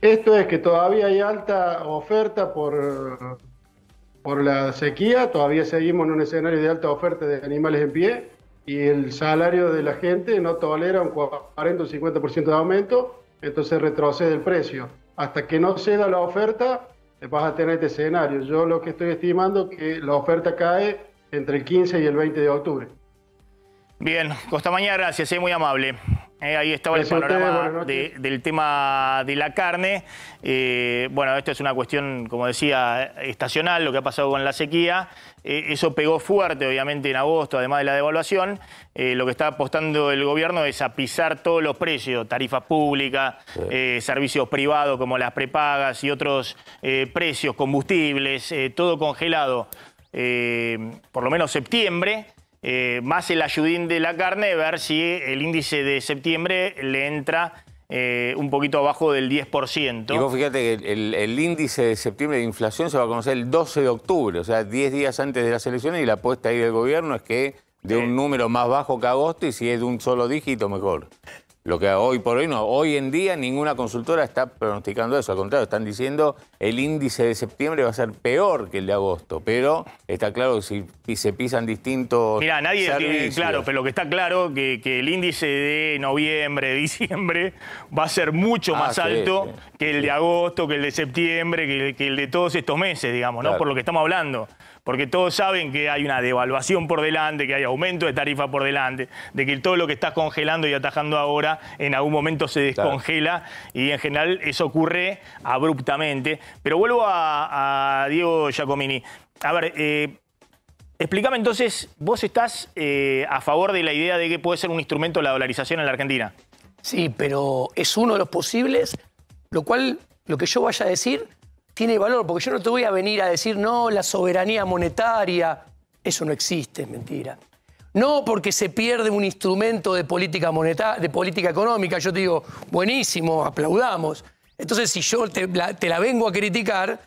Esto es que todavía hay alta oferta por la sequía, todavía seguimos en un escenario de alta oferta de animales en pie y el salario de la gente no tolera un 40 o 50% de aumento, entonces retrocede el precio. Hasta que no ceda la oferta, vas a tener este escenario. Yo lo que estoy estimando es que la oferta cae entre el 15 y el 20 de octubre. Bien, Costamaña, gracias, muy amable. Ahí estaba el panorama del tema de la carne. Bueno, esto es una cuestión, como decía, estacional, lo que ha pasado con la sequía. Eso pegó fuerte, obviamente, en agosto, además de la devaluación. Lo que está apostando el gobierno es a pisar todos los precios, tarifas públicas, servicios privados como las prepagas y otros precios, combustibles, todo congelado, por lo menos septiembre. Más el ayudín de la carne, ver si el índice de septiembre le entra un poquito abajo del 10%. Y vos fíjate que el índice de septiembre de inflación se va a conocer el 12 de octubre, o sea, 10 días antes de las elecciones, y la apuesta ahí del gobierno es que de un número más bajo que agosto y si es de un solo dígito, mejor. Lo que hoy por hoy no. Hoy en día ninguna consultora está pronosticando eso. Al contrario, están diciendo el índice de septiembre va a ser peor que el de agosto. Pero está claro que si se pisan distintos Mirá, nadie servicios. tiene claro, pero lo que está claro que el índice de noviembre, diciembre, va a ser mucho más alto que el de agosto, que el de septiembre, que el de todos estos meses, digamos, ¿no? Por lo que estamos hablando. Porque todos saben que hay una devaluación por delante, que hay aumento de tarifa por delante, de que todo lo que estás congelando y atajando ahora en algún momento se descongela y en general eso ocurre abruptamente. Pero vuelvo a Diego Giacomini. A ver, explícame entonces, ¿vos estás a favor de la idea de que puede ser un instrumento la dolarización en la Argentina? Sí, pero es uno de los posibles, lo cual lo que yo vaya a decir tiene valor, porque yo no te voy a venir a decir, no, la soberanía monetaria, eso no existe, es mentira. No porque se pierde un instrumento de política monetaria, de política económica, yo te digo, buenísimo, aplaudamos. Entonces, si yo te la vengo a criticar,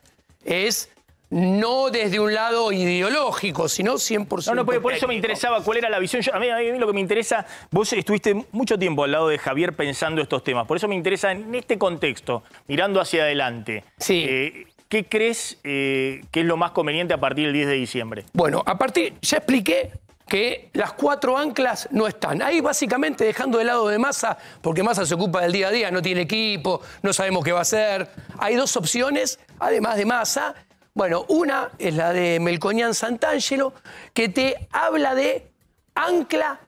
es no desde un lado ideológico, sino 100%. No, por eso me interesaba cuál era la visión. A mí lo que me interesa, vos estuviste mucho tiempo al lado de Javier pensando estos temas. Por eso me interesa en este contexto, mirando hacia adelante. Sí. ¿Qué crees que es lo más conveniente a partir del 10 de diciembre? Bueno, ya expliqué que las 4 anclas no están. Ahí básicamente dejando de lado de Massa, porque Massa se ocupa del día a día, no tiene equipo, no sabemos qué va a hacer. Hay 2 opciones, además de Massa. Bueno, una es la de Melconian Santangelo, que te habla de ancla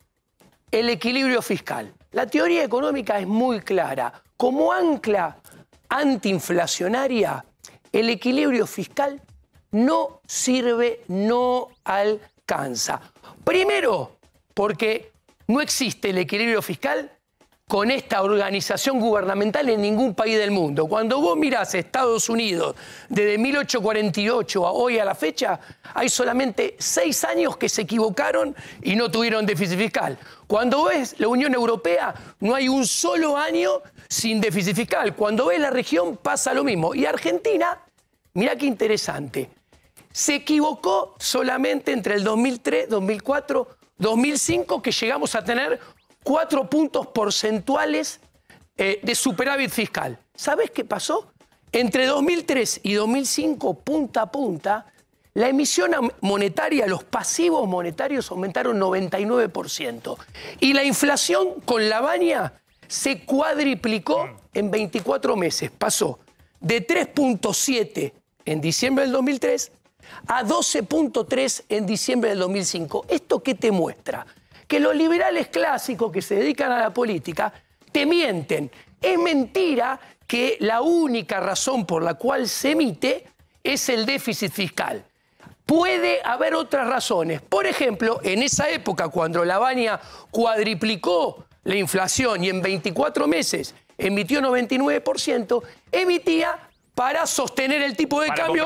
el equilibrio fiscal. La teoría económica es muy clara. Como ancla antiinflacionaria, el equilibrio fiscal no sirve, no alcanza. Primero, porque no existe el equilibrio fiscal con esta organización gubernamental en ningún país del mundo. Cuando vos mirás Estados Unidos desde 1848 a hoy a la fecha, hay solamente 6 años que se equivocaron y no tuvieron déficit fiscal. Cuando ves la Unión Europea, no hay un solo año sin déficit fiscal. Cuando ves la región, pasa lo mismo. Y Argentina, mirá qué interesante, se equivocó solamente entre el 2003, 2004, 2005, que llegamos a tener 4 puntos porcentuales de superávit fiscal. ¿Sabés qué pasó? Entre 2003 y 2005, punta a punta, la emisión monetaria, los pasivos monetarios aumentaron 99%. Y la inflación con la baña se cuadriplicó en 24 meses. Pasó de 3.7 en diciembre del 2003 a 12.3 en diciembre del 2005. ¿Esto qué te muestra? Que los liberales clásicos que se dedican a la política te mienten. Es mentira que la única razón por la cual se emite es el déficit fiscal. Puede haber otras razones. Por ejemplo, en esa época, cuando la baña cuadriplicó la inflación y en 24 meses emitió 99%, emitía para sostener el tipo de cambio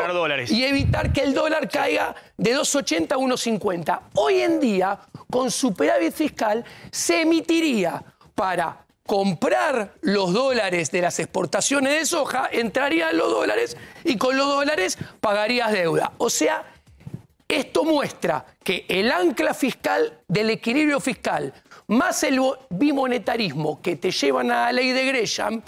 y evitar que el dólar caiga de 2.80 a 1.50. Hoy en día, con superávit fiscal, se emitiría para comprar los dólares de las exportaciones de soja, entrarían los dólares y con los dólares pagarías deuda. O sea, esto muestra que el ancla fiscal del equilibrio fiscal más el bimonetarismo que te llevan a la ley de Gresham,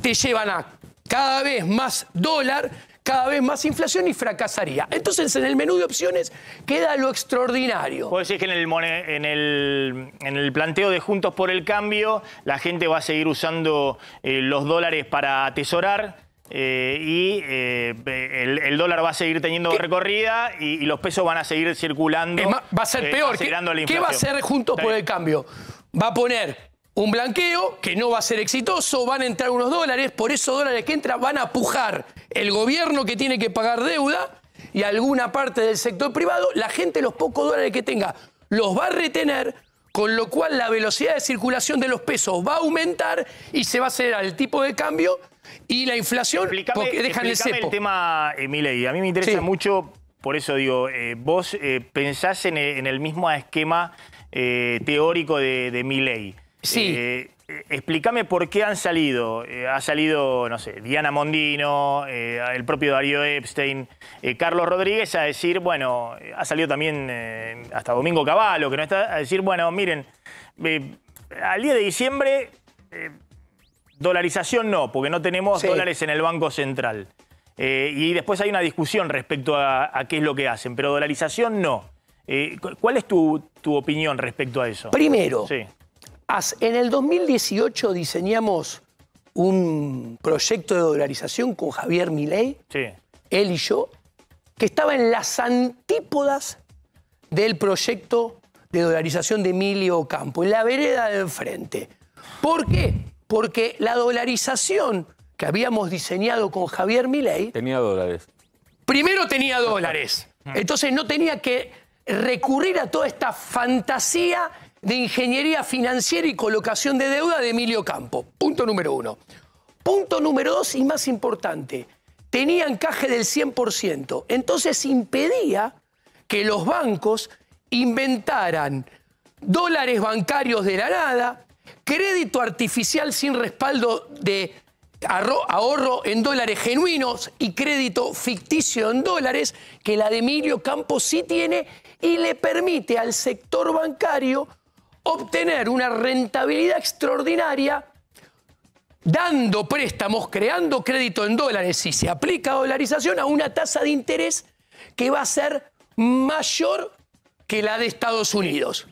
te llevan a cada vez más dólar, cada vez más inflación y fracasaría. Entonces, en el menú de opciones queda lo extraordinario. Vos decís que en el planteo de Juntos por el Cambio, la gente va a seguir usando los dólares para atesorar y el dólar va a seguir teniendo recorrida y los pesos van a seguir circulando. Va a ser peor. ¿Qué va a hacer Juntos por el Cambio? Va a poner un blanqueo que no va a ser exitoso, van a entrar unos dólares, por esos dólares que entran van a pujar el gobierno que tiene que pagar deuda y alguna parte del sector privado. La gente, los pocos dólares que tenga, los va a retener, con lo cual la velocidad de circulación de los pesos va a aumentar y se va a acelerar el tipo de cambio y la inflación porque dejan el cepo. El tema, Milei, a mí me interesa mucho, por eso digo, vos pensás en el mismo esquema teórico de Milei. Sí. Explícame por qué han salido. Ha salido, no sé, Diana Mondino, el propio Darío Epstein, Carlos Rodríguez a decir, bueno, ha salido también hasta Domingo Cavallo, que no está, a decir, bueno, miren, al día de diciembre, dolarización no, porque no tenemos dólares en el Banco Central. Y después hay una discusión respecto a qué es lo que hacen, pero dolarización no. ¿Cuál es tu opinión respecto a eso? Primero, en el 2018 diseñamos un proyecto de dolarización con Javier Milei, él y yo, que estaba en las antípodas del proyecto de dolarización de Emilio Campo, en la vereda de enfrente. ¿Por qué? Porque la dolarización que habíamos diseñado con Javier Milei... Tenía dólares. Primero tenía dólares. Entonces no tenía que recurrir a toda esta fantasía de ingeniería financiera y colocación de deuda de Emilio Campo. Punto número 1. Punto número 2 y más importante. Tenía encaje del 100%. Entonces impedía que los bancos inventaran dólares bancarios de la nada, crédito artificial sin respaldo de ahorro en dólares genuinos y crédito ficticio en dólares, que la de Emilio Campo sí tiene y le permite al sector bancario obtener una rentabilidad extraordinaria dando préstamos, creando crédito en dólares, si se aplica dolarización, a una tasa de interés que va a ser mayor que la de Estados Unidos.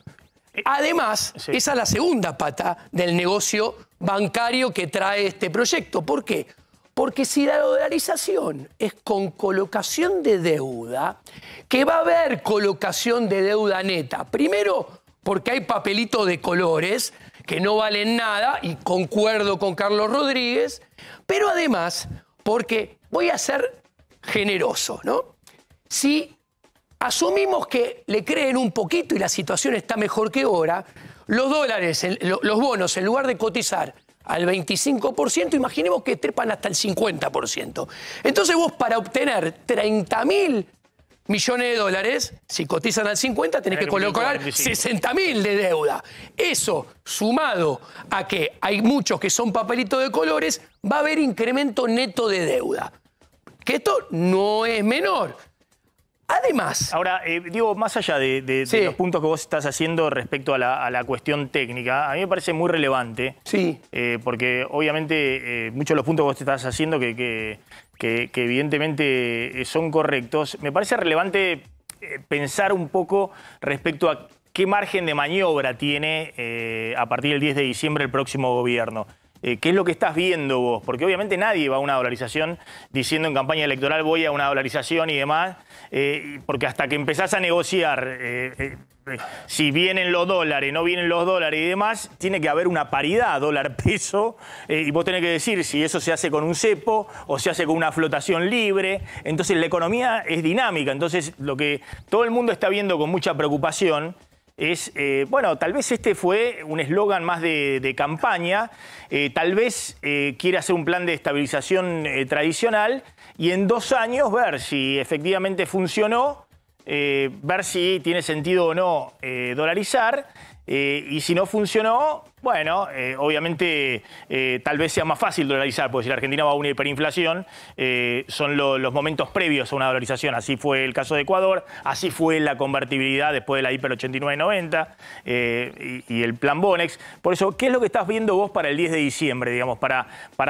Además, esa es la segunda pata del negocio bancario que trae este proyecto. ¿Por qué? Porque si la dolarización es con colocación de deuda, que va a haber colocación de deuda neta. Primero, porque hay papelito de colores que no valen nada, y concuerdo con Carlos Rodríguez, pero además porque voy a ser generoso, ¿no? Si asumimos que le creen un poquito y la situación está mejor que ahora, los dólares, los bonos, en lugar de cotizar al 25%, imaginemos que trepan hasta el 50%. Entonces vos, para obtener 30.000 millones de dólares, si cotizan al 50, tenés que colocar 60.000 de deuda. Eso, sumado a que hay muchos que son papelitos de colores, va a haber incremento neto de deuda. Que esto no es menor. Además... Ahora, Diego, más allá de los puntos que vos estás haciendo respecto a la cuestión técnica, a mí me parece muy relevante. Sí. Porque obviamente muchos de los puntos que vos te estás haciendo que evidentemente son correctos, me parece relevante pensar un poco respecto a qué margen de maniobra tiene a partir del 10 de diciembre el próximo gobierno. ¿Qué es lo que estás viendo vos? Porque obviamente nadie va a una dolarización diciendo en campaña electoral voy a una dolarización y demás, porque hasta que empezás a negociar si vienen los dólares, no vienen los dólares y demás, tiene que haber una paridad dólar-peso, y vos tenés que decir si eso se hace con un cepo o se hace con una flotación libre. Entonces la economía es dinámica. Entonces lo que todo el mundo está viendo con mucha preocupación es, bueno, tal vez este fue un eslogan más de campaña, tal vez quiere hacer un plan de estabilización tradicional y en 2 años ver si efectivamente funcionó, ver si tiene sentido o no dolarizar, y si no funcionó, bueno, obviamente tal vez sea más fácil dolarizar, porque si la Argentina va a una hiperinflación, son los momentos previos a una dolarización. Así fue el caso de Ecuador, así fue la convertibilidad después de la hiper 89-90 y el plan Bonex. Por eso, ¿qué es lo que estás viendo vos para el 10 de diciembre, digamos, para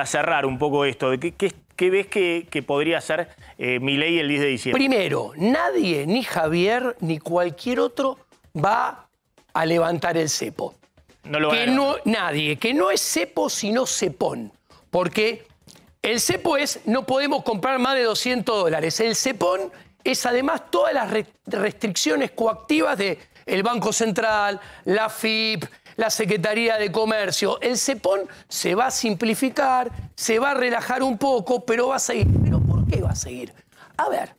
cerrar un poco esto? ¿Qué ves que podría hacer Milei el 10 de diciembre? Primero, nadie, ni Javier, ni cualquier otro, va a levantar el cepo. No lo Nadie, que no es cepo sino cepón. Porque el cepo es, no podemos comprar más de 200 dólares. El cepón es además todas las restricciones coactivas del Banco Central, la FIP, la Secretaría de Comercio. El cepón se va a simplificar, se va a relajar un poco, pero va a seguir. ¿Pero por qué va a seguir? A ver,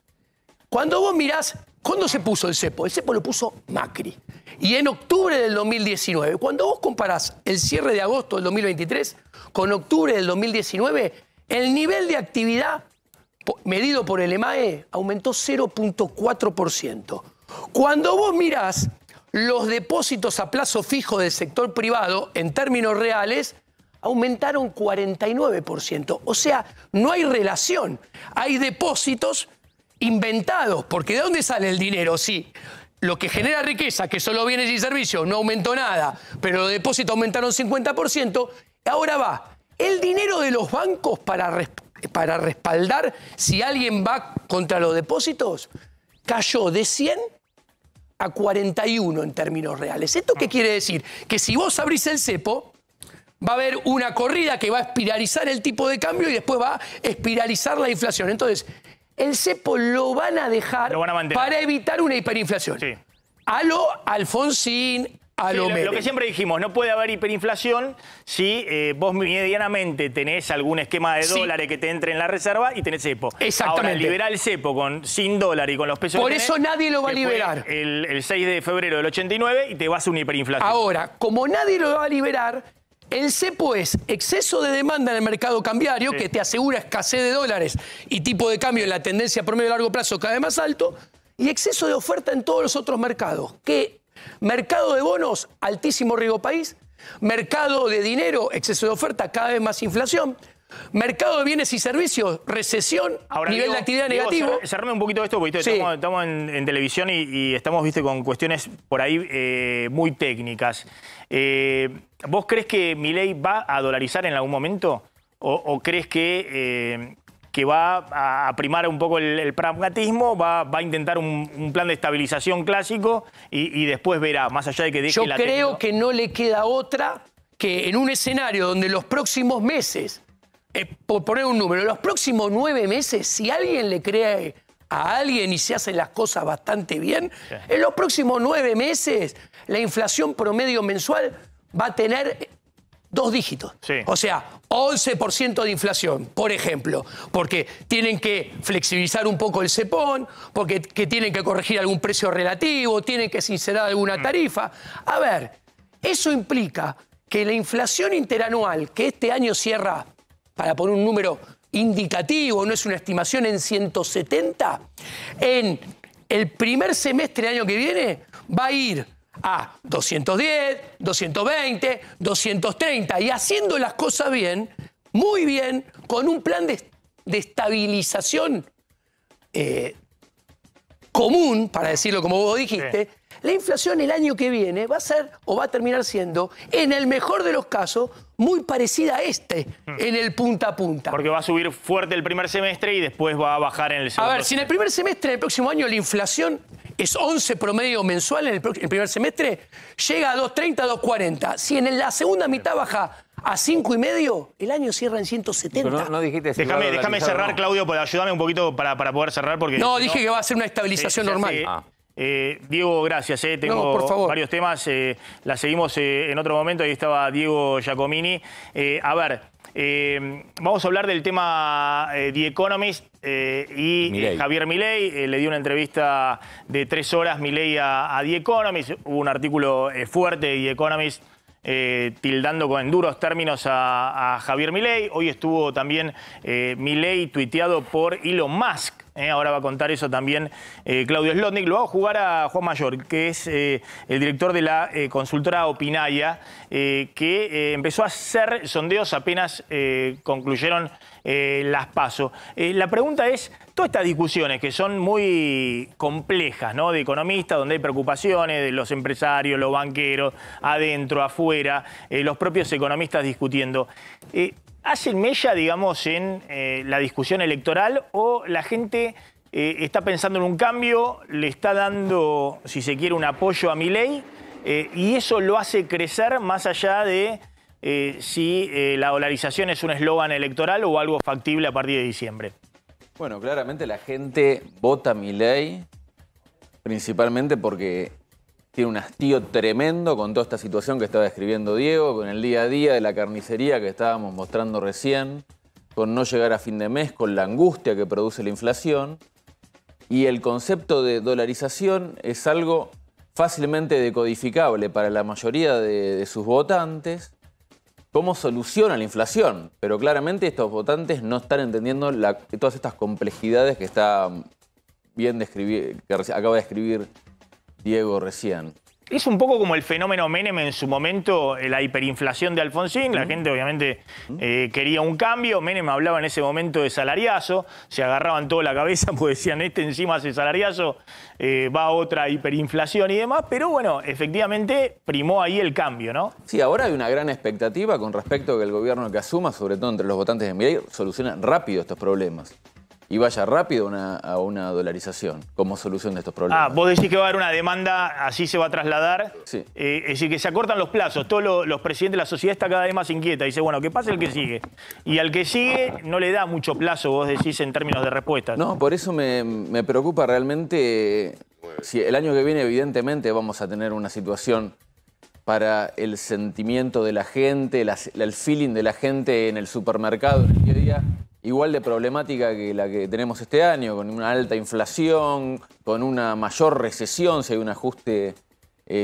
cuando vos mirás, ¿cuándo se puso el cepo? El cepo lo puso Macri. Y en octubre del 2019, cuando vos comparás el cierre de agosto del 2023 con octubre del 2019, el nivel de actividad medido por el EMAE aumentó 0.4%. Cuando vos mirás los depósitos a plazo fijo del sector privado, en términos reales, aumentaron 49%. O sea, no hay relación. Hay depósitos inventados, porque ¿de dónde sale el dinero? Sí, lo que genera riqueza, que solo bienes y servicios, no aumentó nada, pero los depósitos aumentaron 50%, ahora va el dinero de los bancos para respaldar si alguien va contra los depósitos, cayó de 100 a 41 en términos reales. ¿Esto qué quiere decir? Que si vos abrís el cepo, va a haber una corrida que va a espiralizar el tipo de cambio y después va a espiralizar la inflación. Entonces, el cepo lo van a dejar para evitar una hiperinflación. Sí. A lo Alfonsín, a lo Menem. Lo que siempre dijimos, no puede haber hiperinflación si vos medianamente tenés algún esquema de dólares que te entre en la reserva y tenés cepo. Exactamente. Ahora, liberar el cepo sin dólar y con los pesos Por que tenés, eso nadie lo va a liberar. El 6 de febrero del 89 y te vas a una hiperinflación. Ahora, como nadie lo va a liberar, el cepo es exceso de demanda en el mercado cambiario, que te asegura escasez de dólares y tipo de cambio en la tendencia promedio a largo plazo cada vez más alto, y exceso de oferta en todos los otros mercados. ¿Qué? Mercado de bonos, altísimo riesgo país. Mercado de dinero, exceso de oferta, cada vez más inflación. Mercado de bienes y servicios, recesión, ahora, nivel de actividad negativo. Cerrame un poquito esto, porque estamos en televisión y estamos, viste, con cuestiones por ahí muy técnicas. ¿Vos crees que Milei va a dolarizar en algún momento? ¿O crees que va a primar un poco el pragmatismo, va a intentar un plan de estabilización clásico y después verá, más allá de que deje Yo creo que no le queda otra que en un escenario donde los próximos meses, por poner un número, los próximos 9 meses, si alguien le cree a alguien y se hacen las cosas bastante bien, en los próximos 9 meses la inflación promedio mensual va a tener 2 dígitos. Sí. O sea, 11% de inflación, por ejemplo, porque tienen que flexibilizar un poco el cepón, porque tienen que corregir algún precio relativo, tienen que sincerar alguna tarifa. A ver, eso implica que la inflación interanual, que este año cierra, para poner un número indicativo, no es una estimación, en 170, en el primer semestre del año que viene va a ir a 210, 220, 230, y haciendo las cosas bien, muy bien, con un plan de estabilización común, para decirlo como vos dijiste, la inflación el año que viene va a ser, o va a terminar siendo, en el mejor de los casos, muy parecida a en el punta a punta. Porque va a subir fuerte el primer semestre y después va a bajar en el segundo. A ver, si en el primer semestre del próximo año la inflación es 11 promedio mensual en el primer semestre, llega a 2.30, 2.40. Si en la segunda mitad baja a 5,5, el año cierra en 170. Pero no dijiste si Déjame cerrar, Claudio, ayúdame un poquito para poder cerrar. Porque no, dije que va a ser una estabilización normal. Diego, gracias. Tengo por favor. varios temas. La seguimos en otro momento. Ahí estaba Diego Giacomini. A ver, vamos a hablar del tema The Economist y Milei. Javier Milei. Le dio una entrevista de 3 horas Milei a The Economist. Hubo un artículo fuerte de The Economist tildando en duros términos a Javier Milei. Hoy estuvo también Milei tuiteado por Elon Musk. Ahora va a contar eso también Claudio Zlotnik. Lo va a jugar a Juan Mayor, que es el director de la consultora Opinaya, que empezó a hacer sondeos apenas concluyeron las PASO. La pregunta es, todas estas discusiones que son muy complejas, ¿no? De economistas, donde hay preocupaciones de los empresarios, los banqueros, adentro, afuera, los propios economistas discutiendo. ¿Hacen mella, digamos, en la discusión electoral o la gente está pensando en un cambio, le está dando, si se quiere, un apoyo a Milei y eso lo hace crecer más allá de si la dolarización es un eslogan electoral o algo factible a partir de diciembre? Bueno, claramente la gente vota a Milei principalmente porque tiene un hastío tremendo con toda esta situación que estaba describiendo Diego, con el día a día de la carnicería que estábamos mostrando recién, con no llegar a fin de mes, con la angustia que produce la inflación. Y el concepto de dolarización es algo fácilmente decodificable para la mayoría de sus votantes. ¿Cómo soluciona la inflación? Pero claramente estos votantes no están entendiendo todas estas complejidades que está bien describir, que acaba de describir Diego recién. Es un poco como el fenómeno Menem en su momento, la hiperinflación de Alfonsín. La gente obviamente quería un cambio. Menem hablaba en ese momento de salariazo. Se agarraban toda la cabeza porque decían, encima hace salariazo, va a otra hiperinflación y demás. Pero bueno, efectivamente primó ahí el cambio, ¿no? Sí, ahora hay una gran expectativa con respecto a que el gobierno que asuma, sobre todo entre los votantes de Milei, solucione rápido estos problemas. Y vaya rápido a una dolarización como solución de estos problemas. Vos decís que va a haber una demanda, así se va a trasladar. Sí. Es decir, que se acortan los plazos. Todos los presidentes de la sociedad está cada vez más inquieta. Dice, bueno, que pase el que sigue. Y al que sigue no le da mucho plazo, vos decís, en términos de respuestas. No, por eso me preocupa realmente. Si el año que viene, evidentemente, vamos a tener una situación para el sentimiento de la gente, el feeling de la gente en el supermercado, en el día a día, igual de problemática que la que tenemos este año, con una alta inflación, con una mayor recesión, si hay un ajuste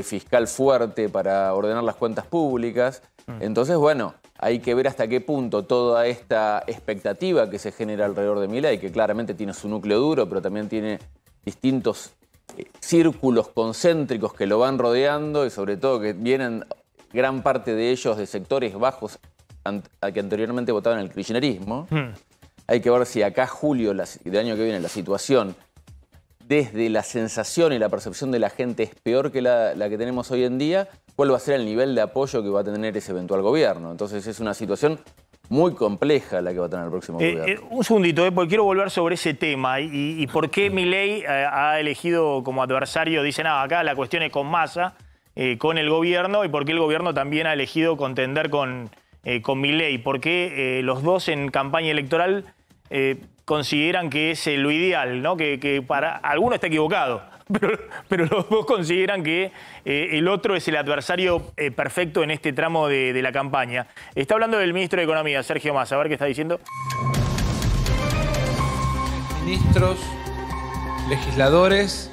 fiscal fuerte para ordenar las cuentas públicas. Entonces, bueno, hay que ver hasta qué punto toda esta expectativa que se genera alrededor de Milei, que claramente tiene su núcleo duro, pero también tiene distintos círculos concéntricos que lo van rodeando y sobre todo que vienen gran parte de ellos de sectores bajos a que anteriormente votaban el kirchnerismo. Hay que ver si acá julio del año que viene la situación desde la sensación y la percepción de la gente es peor que la que tenemos hoy en día, cuál va a ser el nivel de apoyo que va a tener ese eventual gobierno. Entonces es una situación muy compleja la que va a tener el próximo gobierno. Un segundito, porque quiero volver sobre ese tema y por qué Milei ha elegido como adversario, dicen, acá la cuestión es con Massa, con el gobierno, y por qué el gobierno también ha elegido contender con Milei, por qué los dos en campaña electoral consideran que es lo ideal, ¿no? Que para algunos está equivocado, pero los dos consideran que el otro es el adversario perfecto en este tramo de la campaña. Está hablando del ministro de Economía, Sergio Massa, a ver qué está diciendo. Ministros, legisladores,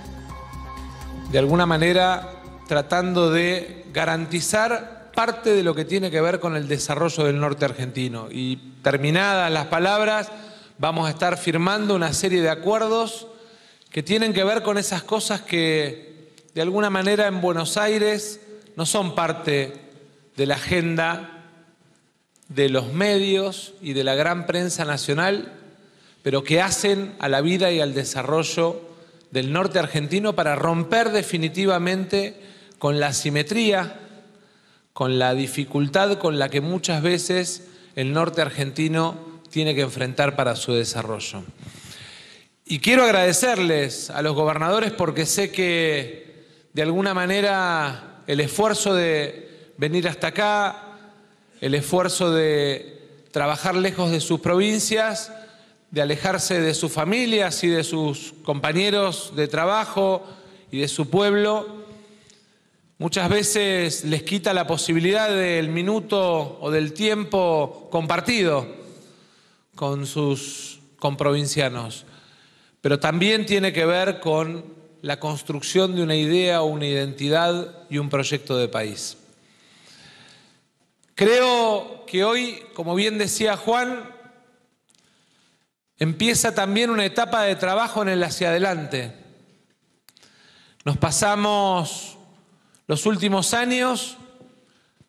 de alguna manera tratando de garantizar parte de lo que tiene que ver con el desarrollo del norte argentino. Y terminadas las palabras, vamos a estar firmando una serie de acuerdos que tienen que ver con esas cosas que de alguna manera en Buenos Aires no son parte de la agenda de los medios y de la gran prensa nacional, pero que hacen a la vida y al desarrollo del norte argentino para romper definitivamente con la asimetría, con la dificultad con la que muchas veces el norte argentino tiene que enfrentar para su desarrollo. Y quiero agradecerles a los gobernadores porque sé que de alguna manera el esfuerzo de venir hasta acá, el esfuerzo de trabajar lejos de sus provincias, de alejarse de sus familias y de sus compañeros de trabajo y de su pueblo, muchas veces les quita la posibilidad del minuto o del tiempo compartido con sus comprovincianos. Pero también tiene que ver con la construcción de una idea o una identidad y un proyecto de país. Creo que hoy, como bien decía Juan, empieza también una etapa de trabajo en el hacia adelante. Nos pasamos los últimos años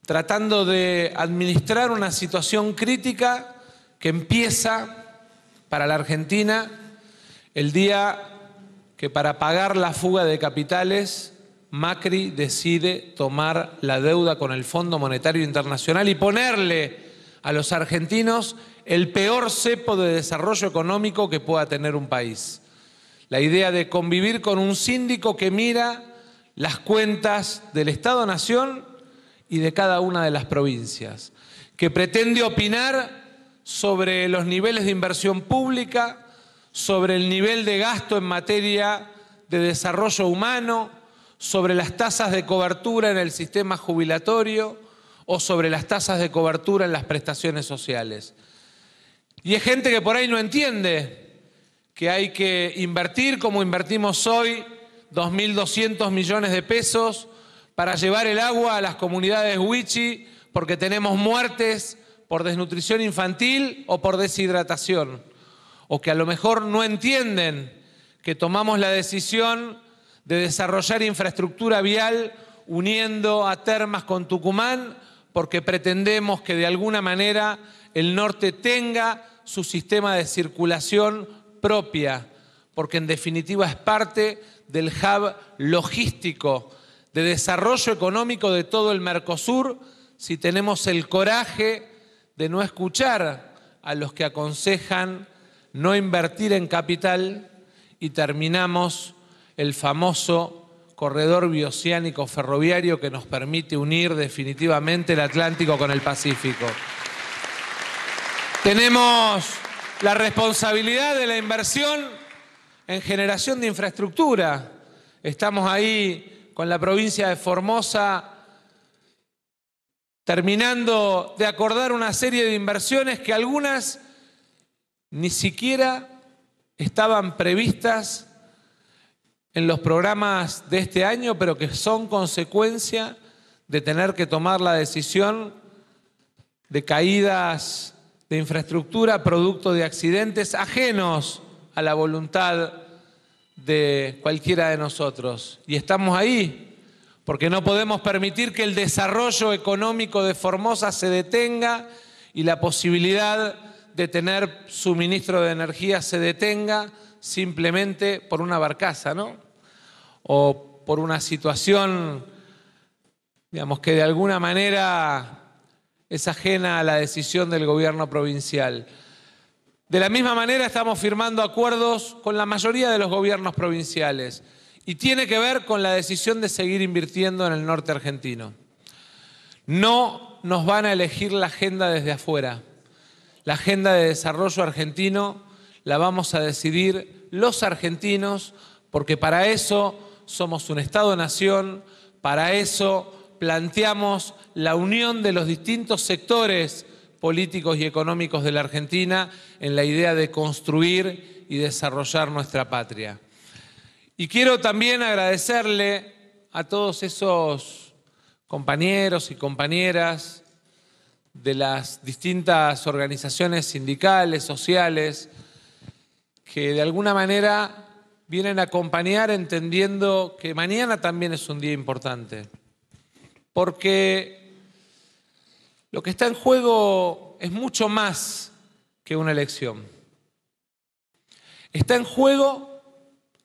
tratando de administrar una situación crítica que empieza para la Argentina el día que, para pagar la fuga de capitales, Macri decide tomar la deuda con el Fondo Monetario Internacional y ponerle a los argentinos el peor cepo de desarrollo económico que pueda tener un país. La idea de convivir con un síndico que mira las cuentas del Estado-Nación y de cada una de las provincias, que pretende opinar sobre los niveles de inversión pública, sobre el nivel de gasto en materia de desarrollo humano, sobre las tasas de cobertura en el sistema jubilatorio o sobre las tasas de cobertura en las prestaciones sociales. Y es gente que por ahí no entiende que hay que invertir, como invertimos hoy, 2.200 millones de pesos para llevar el agua a las comunidades huichi porque tenemos muertes por desnutrición infantil o por deshidratación. O que a lo mejor no entienden que tomamos la decisión de desarrollar infraestructura vial uniendo a Termas con Tucumán porque pretendemos que de alguna manera el norte tenga su sistema de circulación propia, porque en definitiva es parte del hub logístico de desarrollo económico de todo el Mercosur, si tenemos el coraje de no escuchar a los que aconsejan no invertir en capital y terminamos el famoso corredor bioceánico ferroviario que nos permite unir definitivamente el Atlántico con el Pacífico. Tenemos la responsabilidad de la inversión en generación de infraestructura. Estamos ahí con la provincia de Formosa terminando de acordar una serie de inversiones que algunas ni siquiera estaban previstas en los programas de este año, pero que son consecuencia de tener que tomar la decisión de caídas de infraestructura producto de accidentes ajenos a la voluntad de cualquiera de nosotros. Y estamos ahí porque no podemos permitir que el desarrollo económico de Formosa se detenga y la posibilidad de tener suministro de energía se detenga simplemente por una barcaza, ¿no? O por una situación, digamos, que de alguna manera es ajena a la decisión del gobierno provincial. De la misma manera estamos firmando acuerdos con la mayoría de los gobiernos provinciales y tiene que ver con la decisión de seguir invirtiendo en el norte argentino. No nos van a elegir la agenda desde afuera. La agenda de desarrollo argentino la vamos a decidir los argentinos, porque para eso somos un Estado-nación, para eso planteamos la unión de los distintos sectores políticos y económicos de la Argentina en la idea de construir y desarrollar nuestra patria. Y quiero también agradecerle a todos esos compañeros y compañeras de las distintas organizaciones sindicales, sociales, que de alguna manera vienen a acompañar entendiendo que mañana también es un día importante. Porque lo que está en juego es mucho más que una elección. Está en juego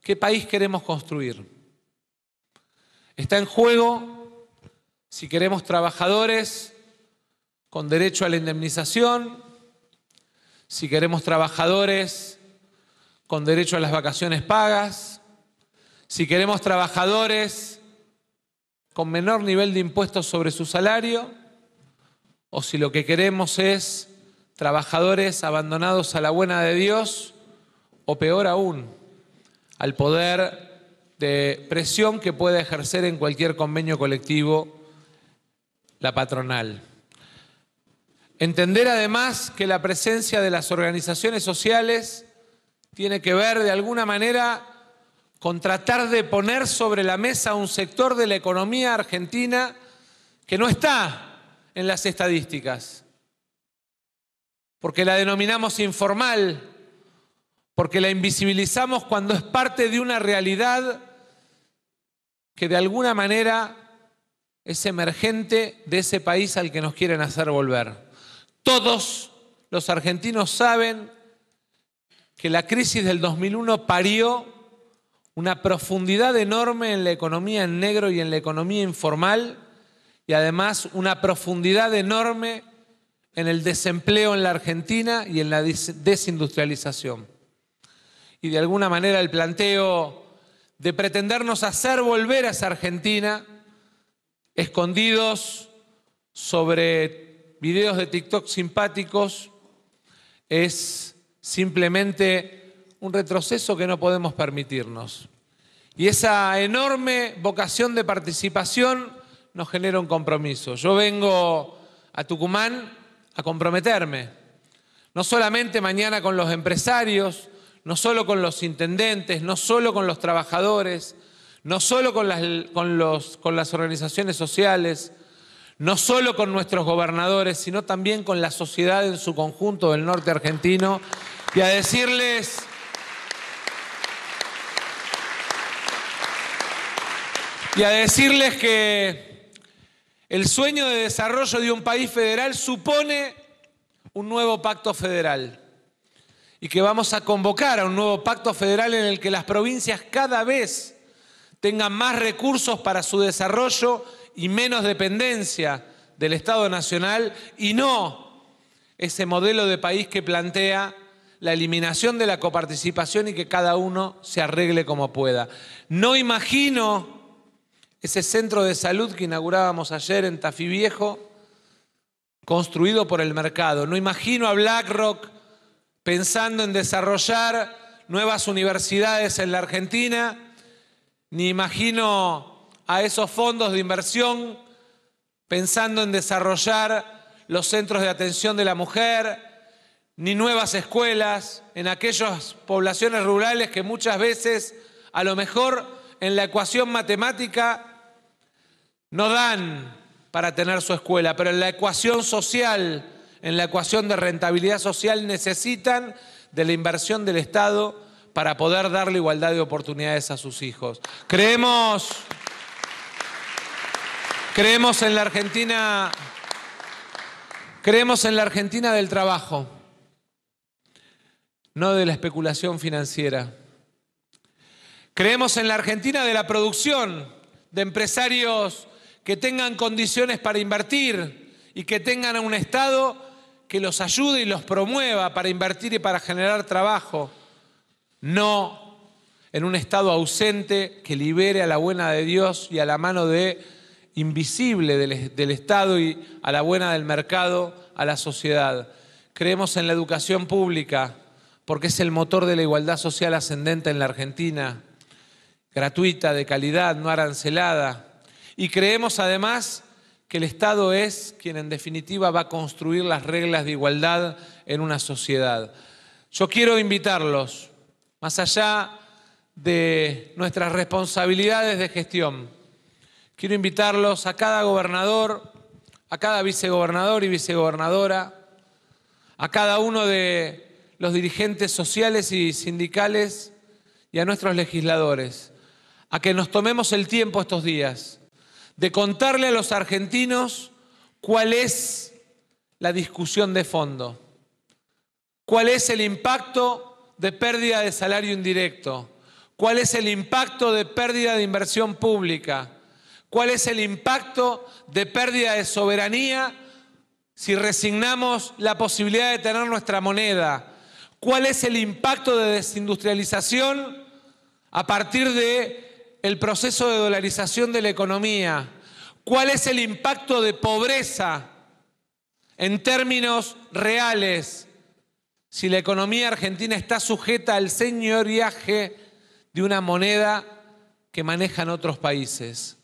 qué país queremos construir. Está en juego si queremos trabajadores con derecho a la indemnización, si queremos trabajadores con derecho a las vacaciones pagas, si queremos trabajadores con menor nivel de impuestos sobre su salario, o si lo que queremos es trabajadores abandonados a la buena de Dios, o peor aún, al poder de presión que pueda ejercer en cualquier convenio colectivo la patronal. Entender además que la presencia de las organizaciones sociales tiene que ver de alguna manera con tratar de poner sobre la mesa un sector de la economía argentina que no está en las estadísticas, porque la denominamos informal, porque la invisibilizamos cuando es parte de una realidad que de alguna manera es emergente de ese país al que nos quieren hacer volver. Todos los argentinos saben que la crisis del 2001 parió una profundidad enorme en la economía en negro y en la economía informal, y además una profundidad enorme en el desempleo en la Argentina y en la desindustrialización. Y de alguna manera el planteo de pretendernos hacer volver a esa Argentina escondidos sobre videos de TikTok simpáticos es simplemente un retroceso que no podemos permitirnos. Y esa enorme vocación de participación nos genera un compromiso. Yo vengo a Tucumán a comprometerme, no solamente mañana con los empresarios, no solo con los intendentes, no solo con los trabajadores, no solo con las organizaciones sociales, no solo con nuestros gobernadores, sino también con la sociedad en su conjunto del norte argentino, y a decirles que el sueño de desarrollo de un país federal supone un nuevo pacto federal y que vamos a convocar a un nuevo pacto federal en el que las provincias cada vez tengan más recursos para su desarrollo y menos dependencia del Estado Nacional, y no ese modelo de país que plantea la eliminación de la coparticipación y que cada uno se arregle como pueda. No imagino ese centro de salud que inaugurábamos ayer en Tafí Viejo, construido por el mercado. No imagino a BlackRock pensando en desarrollar nuevas universidades en la Argentina, ni imagino a esos fondos de inversión pensando en desarrollar los centros de atención de la mujer, ni nuevas escuelas en aquellas poblaciones rurales que muchas veces, a lo mejor en la ecuación matemática, no dan para tener su escuela, pero en la ecuación social, en la ecuación de rentabilidad social, necesitan de la inversión del Estado para poder darle igualdad de oportunidades a sus hijos. Creemos en la Argentina del trabajo, no de la especulación financiera. Creemos en la Argentina de la producción, de empresarios que tengan condiciones para invertir y que tengan a un Estado que los ayude y los promueva para invertir y para generar trabajo. No en un Estado ausente que libere a la buena de Dios y a la mano invisible del Estado y a la buena del mercado a la sociedad. Creemos en la educación pública porque es el motor de la igualdad social ascendente en la Argentina, gratuita, de calidad, no arancelada. Y creemos además que el Estado es quien en definitiva va a construir las reglas de igualdad en una sociedad. Yo quiero invitarlos, más allá de nuestras responsabilidades de gestión, quiero invitarlos a cada gobernador, a cada vicegobernador y vicegobernadora, a cada uno de los dirigentes sociales y sindicales y a nuestros legisladores, a que nos tomemos el tiempo estos días de contarle a los argentinos cuál es la discusión de fondo, cuál es el impacto de pérdida de salario indirecto, cuál es el impacto de pérdida de inversión pública, cuál es el impacto de pérdida de soberanía si resignamos la posibilidad de tener nuestra moneda, cuál es el impacto de desindustrialización a partir del proceso de dolarización de la economía, cuál es el impacto de pobreza en términos reales si la economía argentina está sujeta al señoreaje de una moneda que manejan otros países.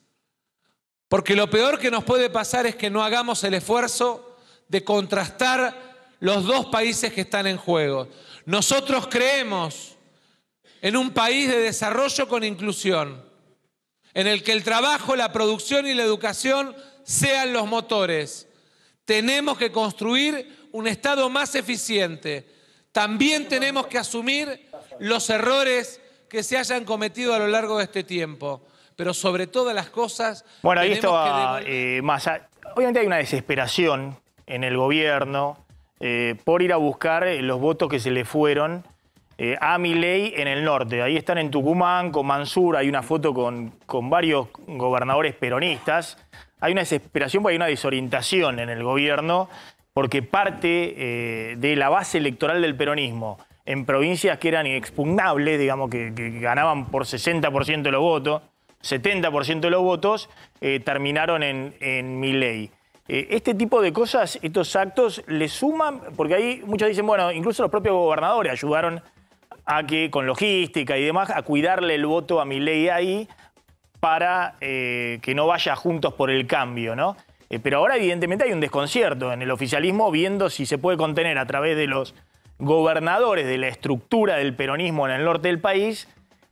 Porque lo peor que nos puede pasar es que no hagamos el esfuerzo de contrastar los dos países que están en juego. Nosotros creemos en un país de desarrollo con inclusión, en el que el trabajo, la producción y la educación sean los motores. Tenemos que construir un Estado más eficiente. También tenemos que asumir los errores que se hayan cometido a lo largo de este tiempo. Pero sobre todas las cosas... Bueno, ahí estaba Massa. Obviamente hay una desesperación en el gobierno por ir a buscar los votos que se le fueron a Milei en el norte. Ahí están en Tucumán, con Mansur, hay una foto con varios gobernadores peronistas. Hay una desesperación porque hay una desorientación en el gobierno, porque parte de la base electoral del peronismo en provincias que eran inexpugnables, digamos, que ganaban por 60% de los votos, 70% de los votos, terminaron en Milei. Este tipo de cosas, estos actos, le suman, porque ahí muchos dicen, bueno, incluso los propios gobernadores ayudaron a que, con logística y demás, a cuidarle el voto a Milei ahí para que no vaya Juntos por el Cambio, ¿no? Pero ahora evidentemente hay un desconcierto en el oficialismo viendo si se puede contener a través de los gobernadores de la estructura del peronismo en el norte del país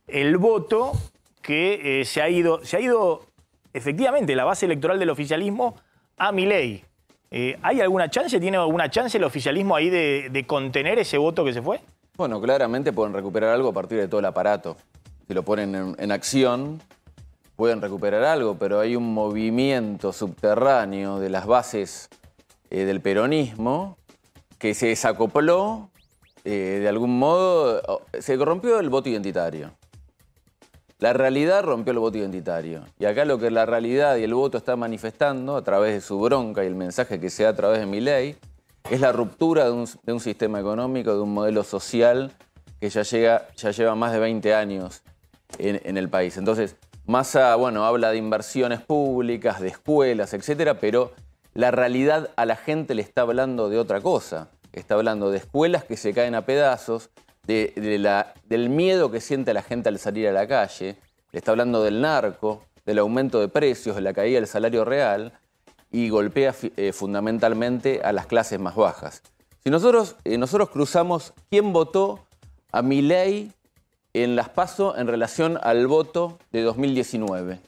el voto que se ha ido efectivamente la base electoral del oficialismo a Milei. ¿Hay alguna chance, tiene alguna chance el oficialismo ahí de contener ese voto que se fue? Bueno, claramente pueden recuperar algo a partir de todo el aparato. Si lo ponen en acción, pueden recuperar algo, pero hay un movimiento subterráneo de las bases del peronismo que se desacopló, de algún modo, se rompió el voto identitario. La realidad rompió el voto identitario. Y acá lo que la realidad y el voto está manifestando a través de su bronca y el mensaje que se da a través de Milei es la ruptura de un sistema económico, de un modelo social que ya lleva más de 20 años en el país. Entonces, Massa, bueno, habla de inversiones públicas, de escuelas, etcétera, pero la realidad a la gente le está hablando de otra cosa. Está hablando de escuelas que se caen a pedazos, del miedo que siente la gente al salir a la calle, le está hablando del narco, del aumento de precios, de la caída del salario real y golpea fundamentalmente a las clases más bajas. Si nosotros cruzamos quién votó a Milei en las PASO en relación al voto de 2019.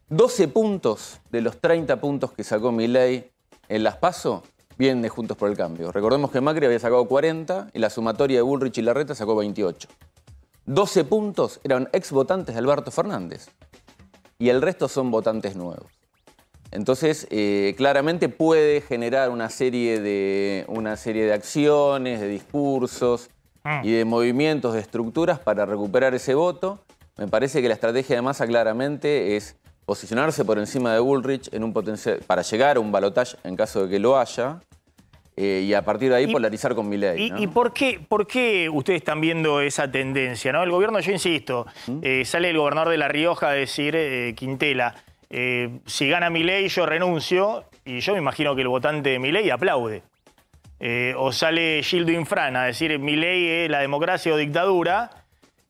12 puntos de los 30 puntos que sacó Milei en las PASO vienen de Juntos por el Cambio. Recordemos que Macri había sacado 40 y la sumatoria de Bullrich y Larreta sacó 28. 12 puntos eran ex votantes de Alberto Fernández y el resto son votantes nuevos. Entonces, claramente puede generar una serie de acciones, de discursos y de movimientos, de estructuras para recuperar ese voto. Me parece que la estrategia de Massa claramente es posicionarse por encima de Bullrich en un potencial para llegar a un balotaje en caso de que lo haya y a partir de ahí polarizar con Milei, ¿no? ¿Y por qué ustedes están viendo esa tendencia, ¿no? El gobierno, yo insisto, sale el gobernador de La Rioja a decir, Quintela, si gana Milei yo renuncio, y yo me imagino que el votante de Milei aplaude. o sale Gildo Infran a decir Milei es la democracia o dictadura,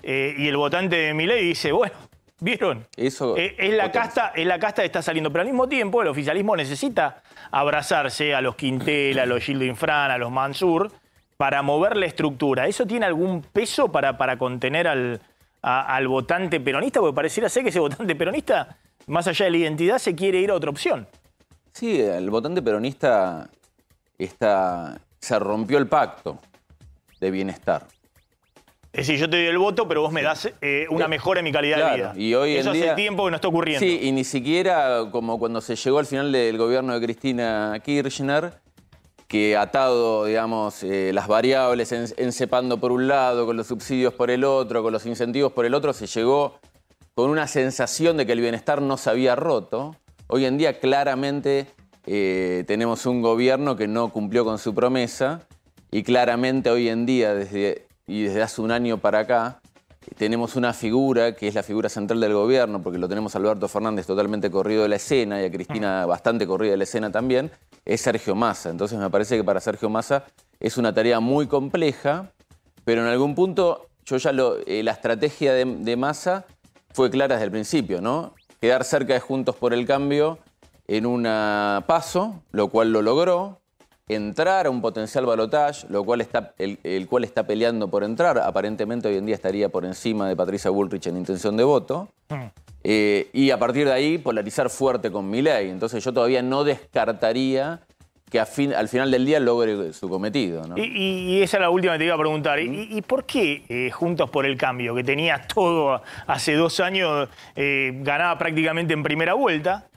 y el votante de Milei dice, bueno, ¿vieron? Eso es la casta que está saliendo, pero al mismo tiempo el oficialismo necesita abrazarse a los Quintela, a los Gildo Infran, a los Mansur, para mover la estructura. ¿Eso tiene algún peso para contener al votante peronista? Porque pareciera ser que ese votante peronista, más allá de la identidad, se quiere ir a otra opción. Sí, el votante peronista se rompió el pacto de bienestar. Es decir, yo te doy el voto, pero vos me das una mejora en mi calidad de vida. Y hoy eso en día, hace tiempo que no está ocurriendo. Sí, y ni siquiera como cuando se llegó al final del gobierno de Cristina Kirchner, que atado, digamos, las variables, encepando por un lado, con los subsidios por el otro, con los incentivos por el otro, se llegó con una sensación de que el bienestar no se había roto. Hoy en día claramente tenemos un gobierno que no cumplió con su promesa y claramente hoy en día, desde hace un año para acá, tenemos una figura que es la figura central del gobierno, porque lo tenemos a Alberto Fernández totalmente corrido de la escena y a Cristina bastante corrida de la escena también, es Sergio Massa. Entonces me parece que para Sergio Massa es una tarea muy compleja, pero en algún punto la estrategia de Massa fue clara desde el principio, ¿no? Quedar cerca de Juntos por el Cambio en una PASO, lo cual lo logró. Entrar a un potencial balotaje, el cual está peleando por entrar. Aparentemente hoy en día estaría por encima de Patricia Bullrich en intención de voto. Y a partir de ahí polarizar fuerte con Milei. Entonces yo todavía no descartaría que al final del día logre su cometido, ¿no? Y esa es la última que te iba a preguntar. ¿Y por qué Juntos por el Cambio, que tenía todo hace 2 años, ganaba prácticamente en primera vuelta?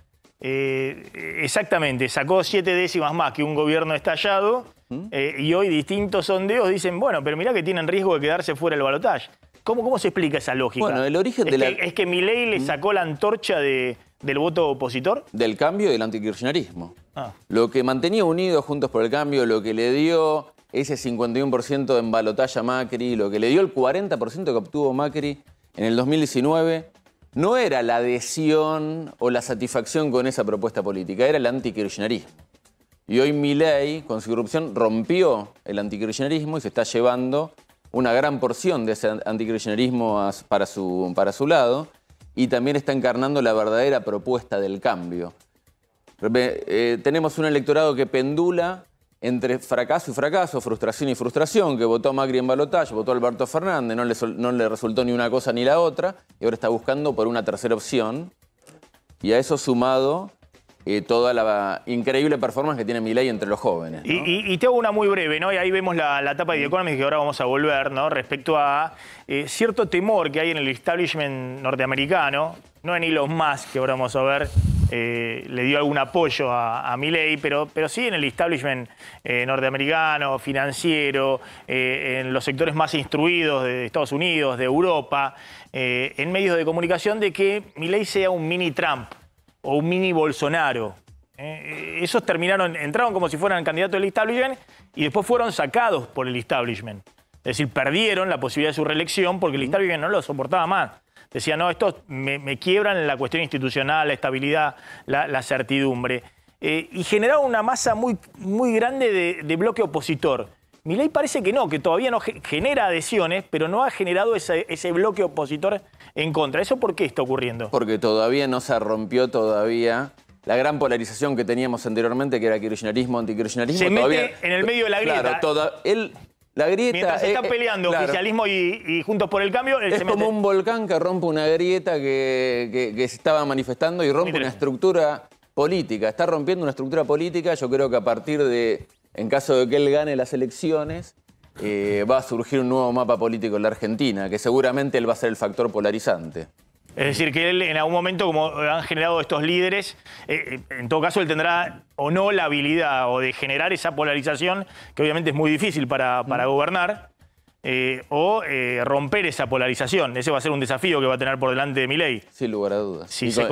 Exactamente, sacó 7 décimas más que un gobierno estallado y hoy distintos sondeos dicen, bueno, pero mirá que tienen riesgo de quedarse fuera del balotaje. ¿Cómo se explica esa lógica? Bueno, el origen ¿Es que Milei le sacó la antorcha del voto opositor? Del cambio y del antikirchnerismo. Lo que mantenía unido Juntos por el Cambio, lo que le dio ese 51% en balotaje a Macri, lo que le dio el 40% que obtuvo Macri en el 2019... no era la adhesión o la satisfacción con esa propuesta política, era el antikirchnerismo. Y hoy Milei, con su irrupción, rompió el antikirchnerismo y se está llevando una gran porción de ese antikirchnerismo para su lado y también está encarnando la verdadera propuesta del cambio. Tenemos un electorado que pendula entre fracaso y fracaso, frustración y frustración, que votó a Macri en balotaje, votó a Alberto Fernández, no le resultó ni una cosa ni la otra, y ahora está buscando por una tercera opción. Y a eso sumado toda la increíble performance que tiene Milei entre los jóvenes, ¿no? Y te hago una muy breve, ¿no? Y ahí vemos la etapa de The Economist, que ahora vamos a volver, ¿no? Respecto a cierto temor que hay en el establishment norteamericano, no en Elon Musk, que ahora vamos a ver, le dio algún apoyo a Milei, pero sí en el establishment norteamericano, financiero, en los sectores más instruidos de Estados Unidos, de Europa, en medios de comunicación, de que Milei sea un mini Trump o un mini Bolsonaro. Esos entraron como si fueran candidatos del establishment y después fueron sacados por el establishment. Es decir, perdieron la posibilidad de su reelección porque el establishment no lo soportaba más. Decía, no, estos me quiebran la cuestión institucional, la estabilidad, la certidumbre. Y generaron una masa muy, muy grande de bloque opositor. Milei parece que no, que todavía no genera adhesiones, pero no ha generado ese bloque opositor en contra. ¿Eso por qué está ocurriendo? Porque todavía no se rompió la gran polarización que teníamos anteriormente, que era kirchnerismo, antikirchnerismo. Se mete en el medio de la grieta. Claro, la grieta... Mientras se están peleando oficialismo y Juntos por el Cambio, es como un volcán que rompe una grieta que se estaba manifestando y rompe una estructura política. Está rompiendo una estructura política. Yo creo que a partir de, en caso de que él gane las elecciones, va a surgir un nuevo mapa político en la Argentina, que seguramente él va a ser el factor polarizante. Es decir, que él en algún momento, como han generado estos líderes, en todo caso él tendrá o no la habilidad o de generar esa polarización, que obviamente es muy difícil para gobernar, o romper esa polarización. Ese va a ser un desafío que va a tener por delante de Milei. Sin lugar a dudas. Si se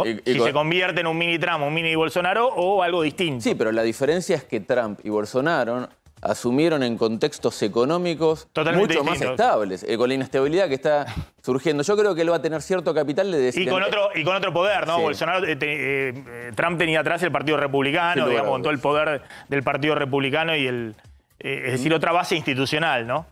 convierte en un mini Trump, un mini Bolsonaro o algo distinto. Sí, pero la diferencia es que Trump y Bolsonaro asumieron en contextos económicos totalmente mucho más estables, con la inestabilidad que está surgiendo. Yo creo que él va a tener cierto capital de decir... Y con otro poder, ¿no? Sí. Bolsonaro, Trump tenía atrás el Partido Republicano, digamos, con todo el poder del Partido Republicano y es decir, otra base institucional, ¿no?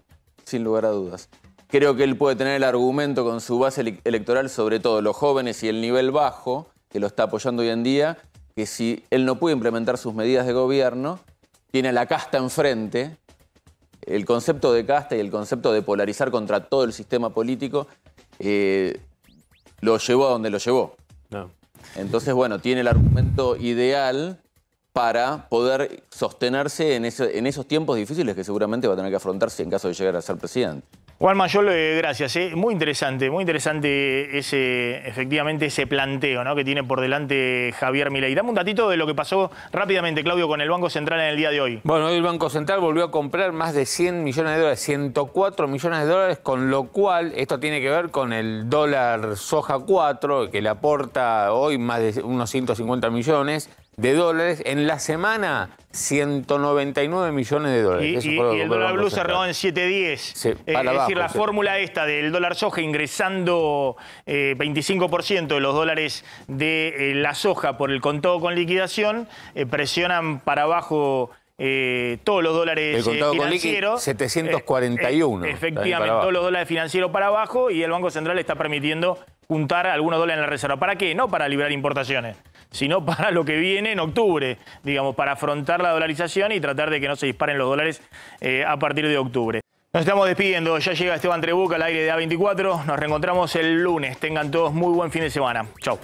Sin lugar a dudas. Creo que él puede tener el argumento con su base electoral, sobre todo los jóvenes y el nivel bajo, que lo está apoyando hoy en día, que si él no puede implementar sus medidas de gobierno, tiene a la casta enfrente. El concepto de casta y el concepto de polarizar contra todo el sistema político lo llevó a donde lo llevó. No. Entonces, bueno, tiene el argumento ideal para poder sostenerse en esos tiempos difíciles que seguramente va a tener que afrontarse en caso de llegar a ser presidente. Juan Mayol, gracias. Muy interesante efectivamente ese planteo, ¿no?, que tiene por delante Javier Milei. Dame un datito de lo que pasó rápidamente, Claudio, con el Banco Central en el día de hoy. Bueno, hoy el Banco Central volvió a comprar más de 100 millones de dólares, 104 millones de dólares, con lo cual esto tiene que ver con el dólar soja 4, que le aporta hoy más de unos 150 millones de dólares. En la semana, 199 millones de dólares. Y el dólar blue cerró en 7.10. Es decir, la fórmula esta del dólar soja ingresando 25% de los dólares de la soja por el contado con liquidación, presionan para abajo todos los dólares financieros. 741. Efectivamente, todos los dólares financieros para abajo, y el Banco Central está permitiendo juntar algunos dólares en la reserva. ¿Para qué? No para liberar importaciones, sino para lo que viene en octubre, digamos, para afrontar la dolarización y tratar de que no se disparen los dólares a partir de octubre. Nos estamos despidiendo, ya llega Esteban Trebuch al aire de A24, nos reencontramos el lunes. Tengan todos muy buen fin de semana. Chau.